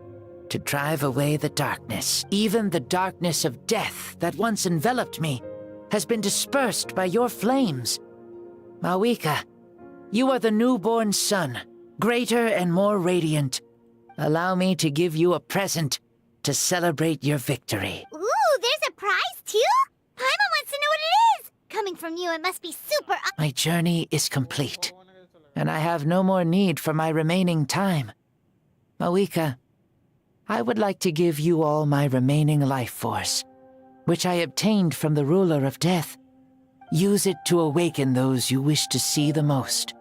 to drive away the darkness. Even the darkness of death that once enveloped me has been dispersed by your flames. Mauvika, you are the newborn sun, greater and more radiant. Allow me to give you a present to celebrate your victory. Ooh, there's a prize too? Paimon wants to know what it is! Coming from you, it must be super... My journey is complete, and I have no more need for my remaining time. Mauvika, I would like to give you all my remaining life force, which I obtained from the ruler of death. Use it to awaken those you wish to see the most.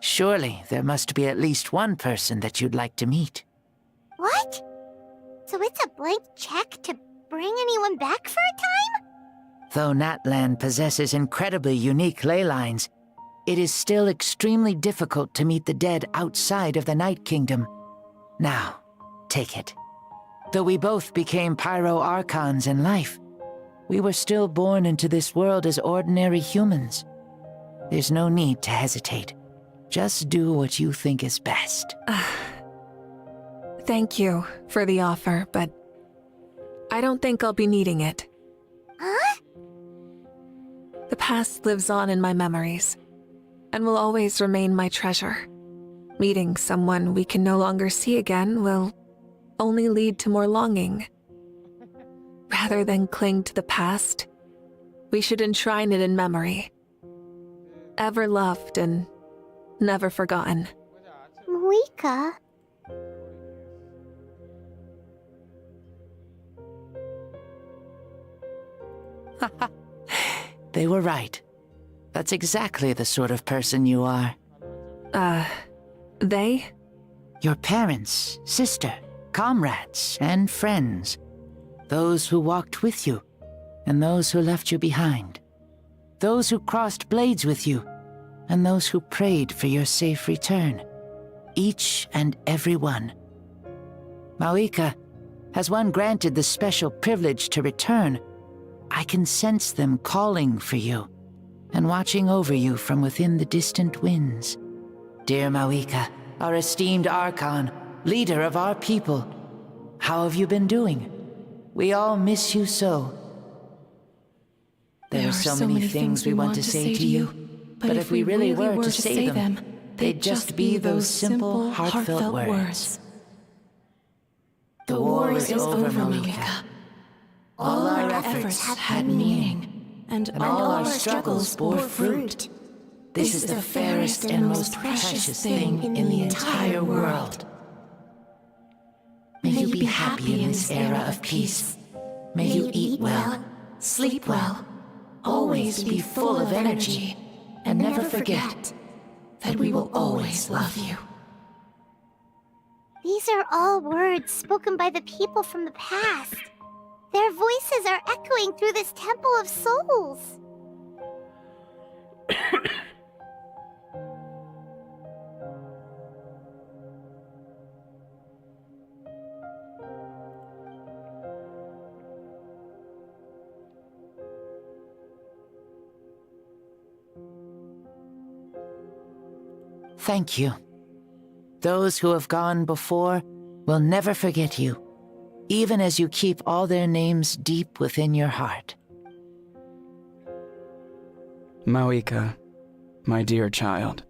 Surely there must be at least one person that you'd like to meet. What? So it's a blank check to bring anyone back for a time? Though Natlan possesses incredibly unique ley lines, it is still extremely difficult to meet the dead outside of the Night Kingdom. Now, take it. Though we both became Pyro Archons in life, we were still born into this world as ordinary humans. There's no need to hesitate. Just do what you think is best. Thank you for the offer, but I don't think I'll be needing it. Huh? The past lives on in my memories, and will always remain my treasure. Meeting someone we can no longer see again will only lead to more longing. Rather than cling to the past, we should enshrine it in memory. Ever loved and never forgotten. Mauvika? They were right. That's exactly the sort of person you are. They? Your parents, sister, comrades, and friends. Those who walked with you, and those who left you behind. Those who crossed blades with you, and those who prayed for your safe return. Each and every one. Mauvika, has one granted the special privilege to return, I can sense them calling for you, and watching over you from within the distant winds. Dear Mauvika, our esteemed Archon, leader of our people, how have you been doing? We all miss you so. There are so many things we want to say to you, but if we really were to say them, they'd just be those simple, heartfelt words. The war is over, Mauvika. All our efforts had meaning, and all our struggles bore fruit. This is the fairest and most precious thing in the entire world. May you be happy in this era of peace. May you eat well, sleep well, always be full of energy, and never forget that we will always love you. These are all words spoken by the people from the past. Their voices are echoing through this Temple of Souls. Thank you. Those who have gone before will never forget you, even as you keep all their names deep within your heart. Mauvika, my dear child,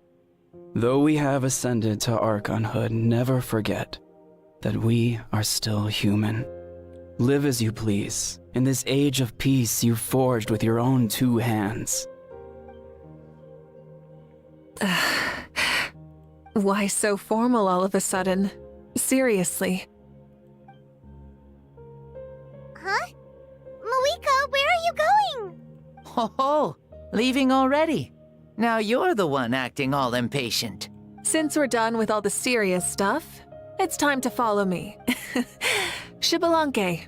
though we have ascended to Archonhood, never forget that we are still human. Live as you please, in this age of peace you forged with your own 2 hands. Why so formal all of a sudden? Seriously. Huh? Mauvika, where are you going? Ho, leaving already? Now you're the one acting all impatient. Since we're done with all the serious stuff, it's time to follow me. Xbalanque.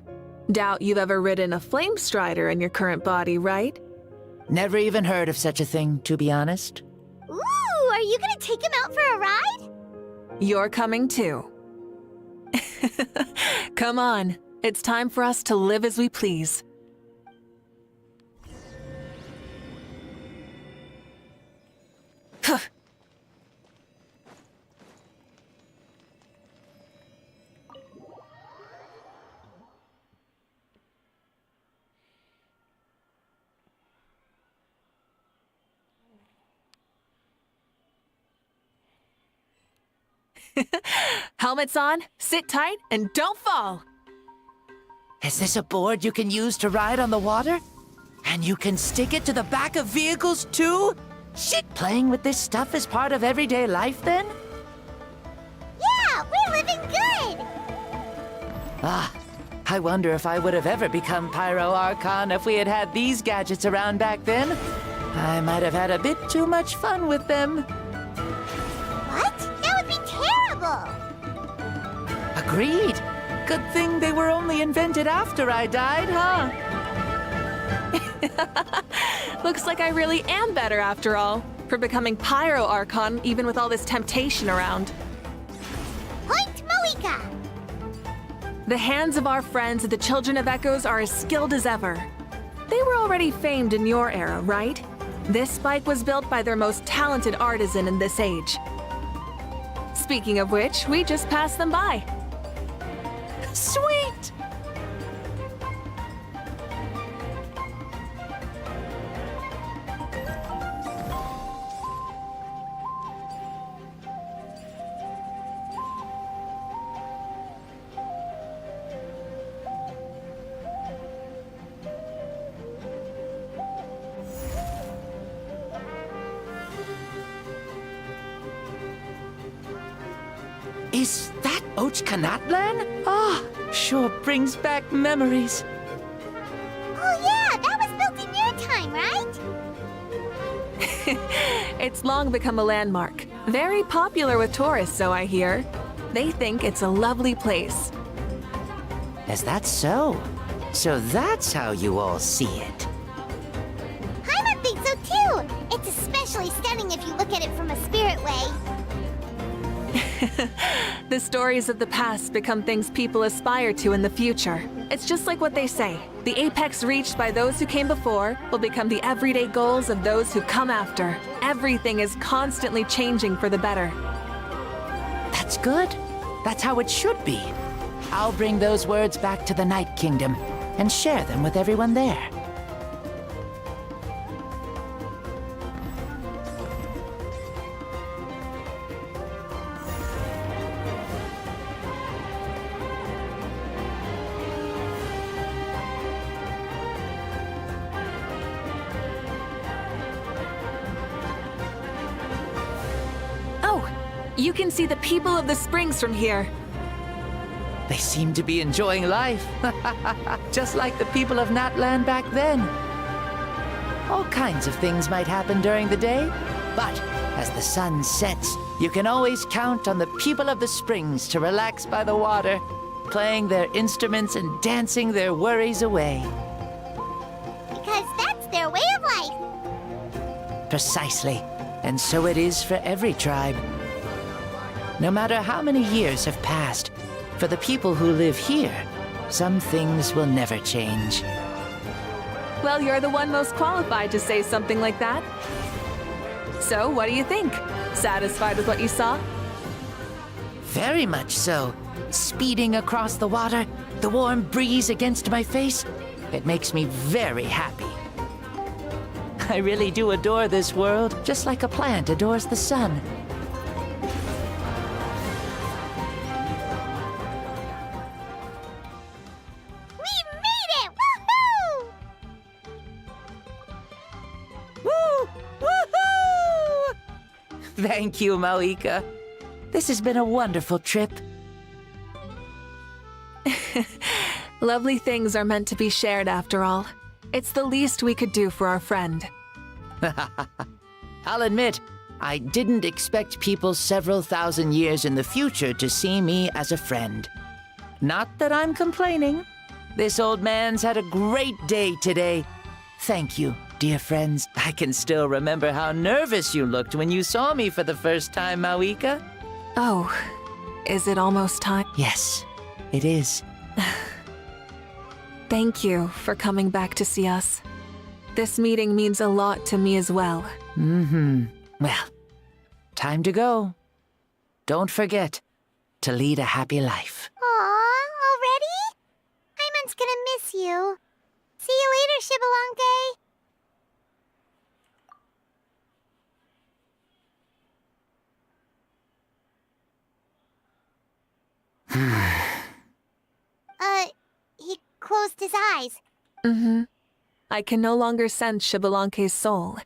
Doubt you've ever ridden a flame strider in your current body, right? Never even heard of such a thing, to be honest. Ooh, are you gonna take him out for a ride? You're coming too. Come on, It's time for us to live as we please. Helmets on, sit tight, and don't fall! Is this a board you can use to ride on the water? And you can stick it to the back of vehicles too? Shit, playing with this stuff is part of everyday life then? Yeah, we're living good! Ah, I wonder if I would have ever become Pyro Archon if we had had these gadgets around back then. I might have had a bit too much fun with them. What? That would be terrible! Agreed. Good thing they were only invented after I died, huh? Looks like I really am better after all, for becoming Pyro Archon even with all this temptation around. Point mauvika! The hands of our friends at the Children of Echoes are as skilled as ever. They were already famed in your era, right? This spike was built by their most talented artisan in this age. Speaking of which, we just passed them by. Sweet! Is that Natlan? Ah, sure brings back memories. Oh yeah, that was built in your time, right? It's long become a landmark. Very popular with tourists, so I hear. They think it's a lovely place. Is that so? So that's how you all see it. Paimon thinks so too! It's especially stunning if you look at it from a spirit way. The stories of the past become things people aspire to in the future. It's just like what they say. The apex reached by those who came before will become the everyday goals of those who come after. Everything is constantly changing for the better. That's good. That's how it should be. I'll bring those words back to the Night Kingdom and share them with everyone there. You can see the people of the springs from here. They seem to be enjoying life. Just like the people of Natlan back then. All kinds of things might happen during the day, but as the sun sets, you can always count on the people of the springs to relax by the water, playing their instruments and dancing their worries away. Because that's their way of life. Precisely. And so it is for every tribe. No matter how many years have passed, for the people who live here, some things will never change. Well, you're the one most qualified to say something like that. So, what do you think? Satisfied with what you saw? Very much so. Speeding across the water, the warm breeze against my face, it makes me very happy. I really do adore this world, just like a plant adores the sun. Thank you, mauvika. This has been a wonderful trip. Lovely things are meant to be shared after all. It's the least we could do for our friend. I'll admit, I didn't expect people several thousand years in the future to see me as a friend. Not that I'm complaining. This old man's had a great day today. Thank you, dear friends. I can still remember how nervous you looked when you saw me for the first time, mauvika. Oh, is it almost time? Yes, it is. Thank you for coming back to see us. This meeting means a lot to me as well. Well, time to go. Don't forget to lead a happy life. Aw, already? Hyman's gonna miss you. See you later, Shibalonke. He closed his eyes. I can no longer sense Shibalonke's soul.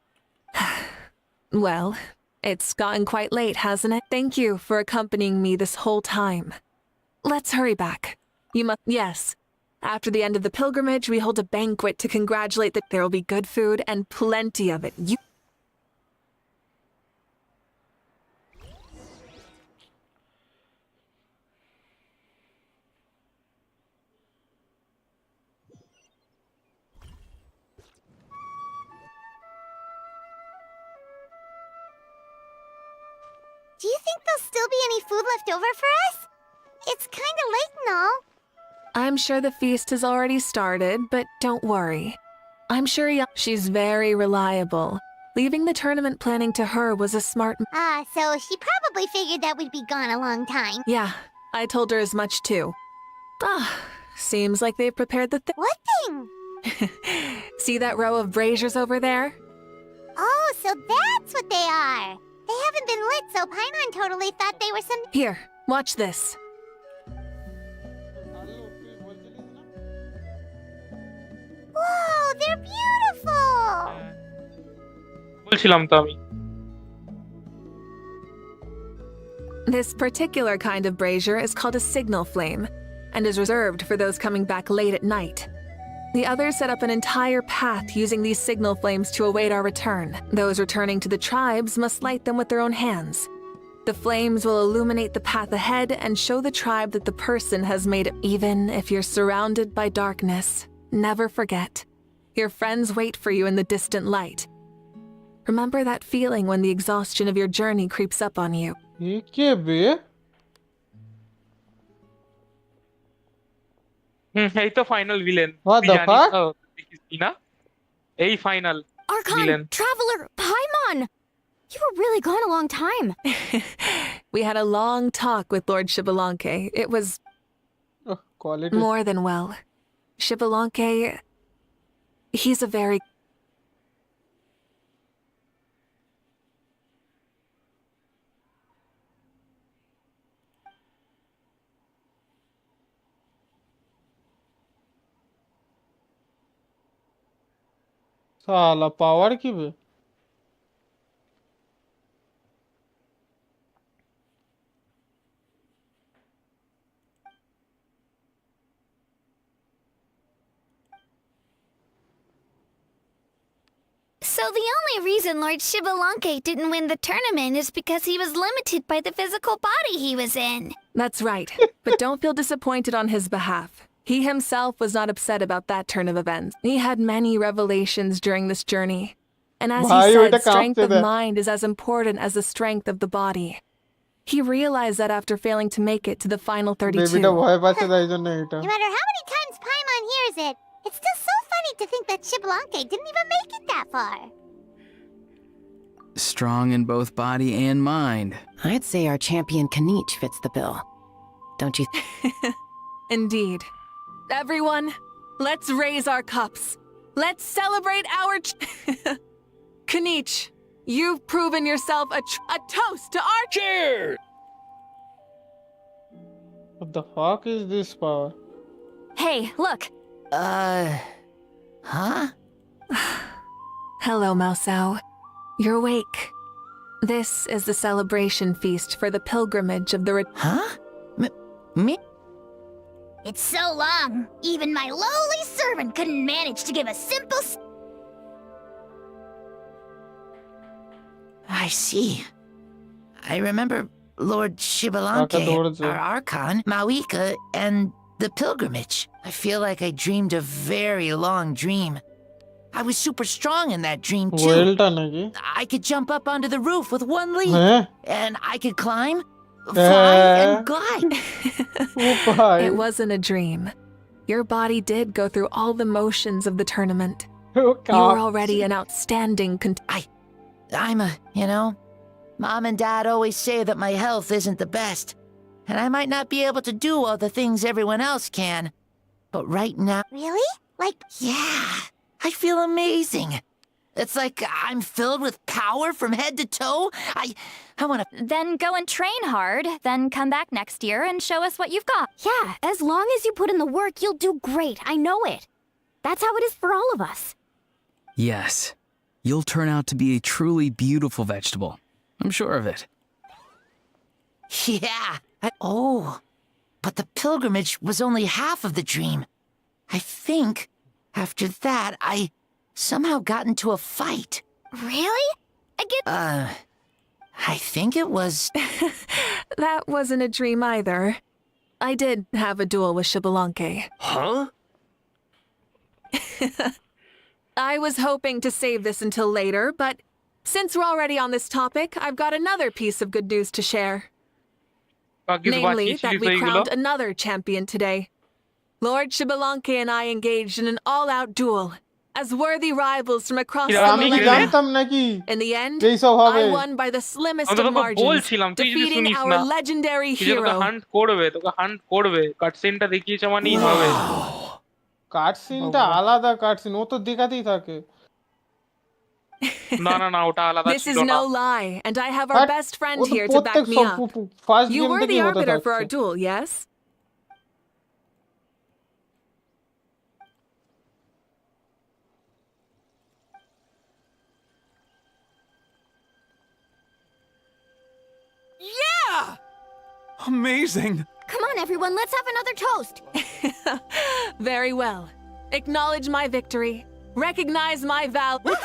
Well, it's gotten quite late, hasn't it? Thank you for accompanying me this whole time. Let's hurry back. You must— Yes. After the end of the pilgrimage, we hold a banquet to congratulate that there will be good food and plenty of it. Do you think there'll still be any food left over for us? It's kinda late and all. I'm sure the feast has already started, but don't worry. I'm sure she's very reliable. Leaving the tournament planning to her was a smart— So she probably figured that we'd be gone a long time. Yeah, I told her as much too. Seems like they've prepared the What thing? See that row of braziers over there? Oh, so that's what they are. They haven't been lit, so Paimon totally thought they were some— Here, watch this. Whoa, they're beautiful! বলছিলাম তো আমি This particular kind of brazier is called a signal flame, and is reserved for those coming back late at night. The others set up an entire path using these signal flames to await our return. Those returning to the tribes must light them with their own hands. The flames will illuminate the path ahead and show the tribe that the person has made it. Even if you're surrounded by darkness, never forget. Your friends wait for you in the distant light. Remember that feeling when the exhaustion of your journey creeps up on you. এই তো final villain What the fuck? দেখিস না এই final Archon, villain Traveler, Paimon! You were really gone a long time. We had a long talk with Lord Shibalonke. It was quality. more than well. Shibalonke, he's a very— साला power की भी So the only reason Lord Shibalonke didn't win the tournament is because he was limited by the physical body he was in. That's right. But don't feel disappointed on his behalf. He himself was not upset about that turn of events. He had many revelations during this journey. And as he said, strength of mind is as important as the strength of the body. He realized that after failing to make it to the final 32. No matter how many times Paimon hears it, it's still so funny to think that Shibalonke didn't even make it that far. Strong in both body and mind. I'd say our champion Kanich fits the bill. Don't you? Indeed. Everyone, let's raise our cups. Let's celebrate our Kanich, you've proven yourself a toast to our— Cheers! What the fuck is this power? Hey, look. Huh? Hello, Mausau. You're awake. This is the celebration feast for the pilgrimage of the— Huh? Me? It's so long, even my lowly servant couldn't manage to give a simple I see. I remember Lord Shibalonke, our Archon, Mauvika, and the pilgrimage. I feel like I dreamed a very long dream. I was super strong in that dream too. I could jump up onto the roof with one leap, and I could climb, fly, and glide. It wasn't a dream. Your body did go through all the motions of the tournament. You were already an outstanding Mom and Dad always say that my health isn't the best, and I might not be able to do all the things everyone else can. But right now... Really? Yeah, I feel amazing. It's like I'm filled with power from head to toe. I want to... Then go and train hard, then come back next year and show us what you've got. Yeah, as long as you put in the work, you'll do great. I know it. That's how it is for all of us. Yes, you'll turn out to be a truly beautiful vegetable. I'm sure of it. Yeah. But the pilgrimage was only half of the dream. I think after that, I somehow got into a fight. Really? I think it was... That wasn't a dream either. I did have a duel with Xbalanque. Huh? I was hoping to save this until later, but since we're already on this topic, I've got another piece of good news to share. Namely, that we crowned another champion today. Lord Xbalanque and I engaged in an all-out duel, as worthy rivals from across the millennium. In the end, I won by the slimmest of margins, defeating our legendary hero. কাটসিনটা আলাদা cutscene, ও তো দেখাতেই থাকে। This is no lie, and I have our best friend here to back me up. You were the arbiter for our duel, yes? Yeah! Amazing! Come on, everyone, let's have another toast. Very well. Acknowledge my victory. Recognize my valor.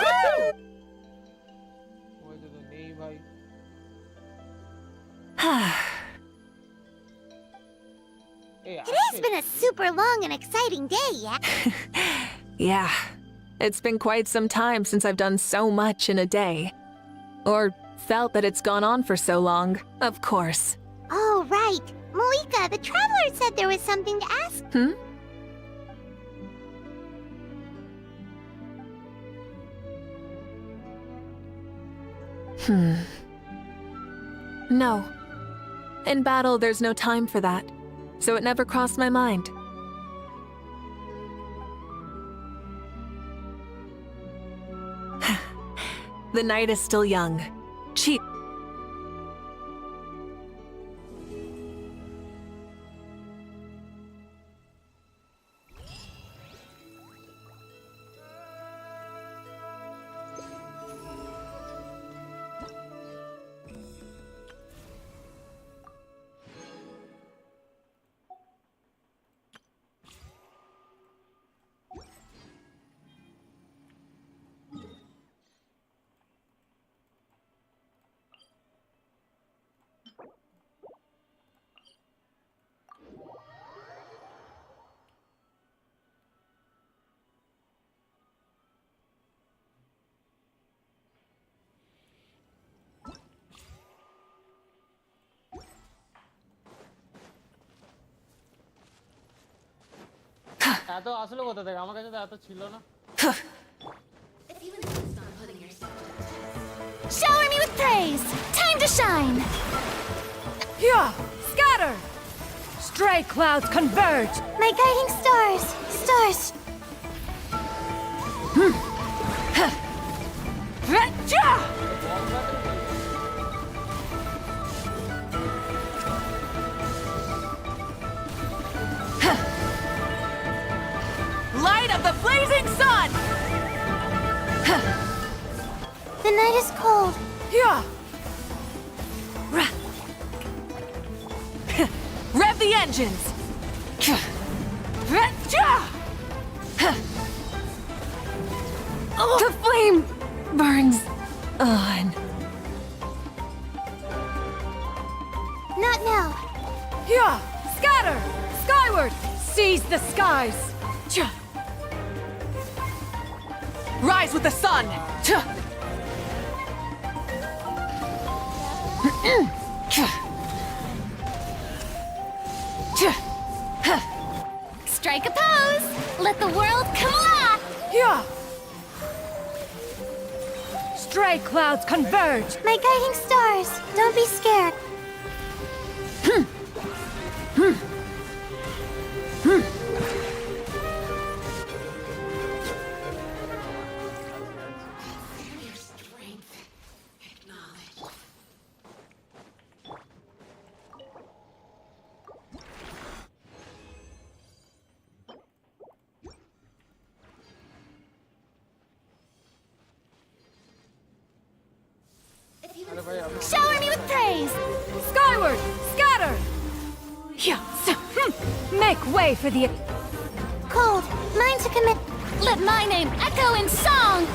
Today's been a super long and exciting day, yeah? Yeah. It's been quite some time since I've done so much in a day. Or felt that it's gone on for so long, of course. Oh, right. Mauvika, the traveler said there was something to ask. No. In battle, there's no time for that, so it never crossed my mind. The night is still young. Cheap. এত আসলে কোথা থেকে? আমার কাছে তো এত ছিল না। Shower me with praise! Time to shine! Yeah! Scatter! Stray clouds converge! My guiding stars! Stars! Light of the blazing sun! The night is cold. Yeah! Rev the engines! The flame burns on. Not now. Yeah! Scatter! Skyward! Seize the skies! Rise with the sun! Strike Strike a pose! Let the world come alive! Yeah! Stray clouds converge! My guiding stars, don't be scared. Shower me with praise! Skyward! Scatter! Yeah. Make way for the... Cold, mine to commit. Let my name echo in song!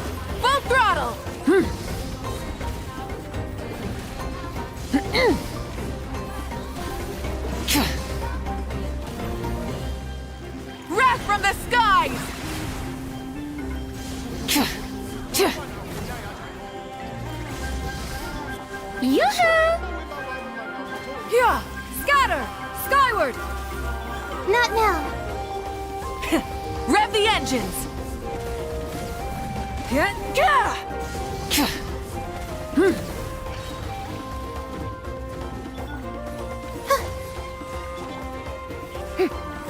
Full throttle! Wrath from the skies! Yoo-hoo! Yeah! Scatter! Skyward! Not now. Rev the engines!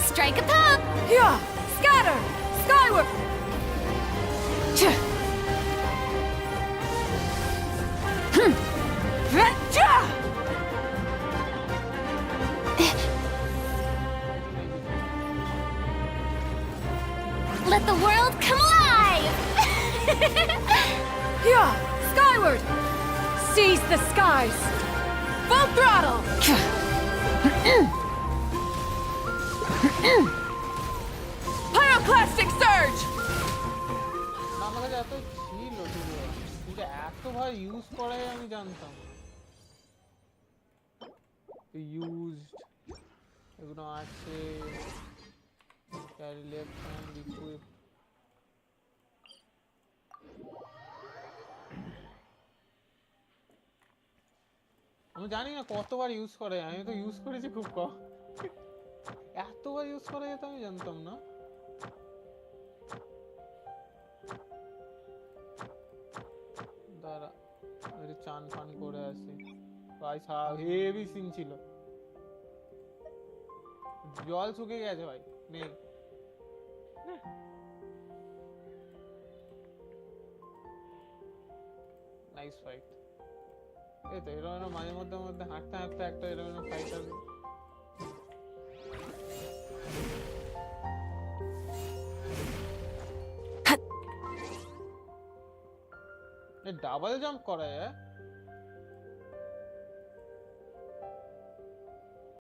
Strike a pop! Yeah! Scatter! Skyward! Let the world come alive! Yeah! Skyward! Seize the skies! Full throttle! Pyroclastic surge! আমার কাছে এত ছিল কিন্তু এত ভাই use করাই আমি জানতাম ইউজড এগুলো আছে ক্যারি লেফট হ্যান্ড ইকুইপ আমি জানি না কতবার ইউজ করে আমি তো ইউজ করেছি খুব কম এতবার ইউজ করা যেত আমি জানতাম না দাঁড়া আমি চান ফান করে আসি ভাই হেভি সিন ছিল জল শুকিয়ে গেছে ভাই নেই নাইস ফাইট এই তো এরকম মাঝে মধ্যে হাঁটতে হাঁটতে একটা এরকম ফাইট আসবে ডাবল জাম্প করা যায়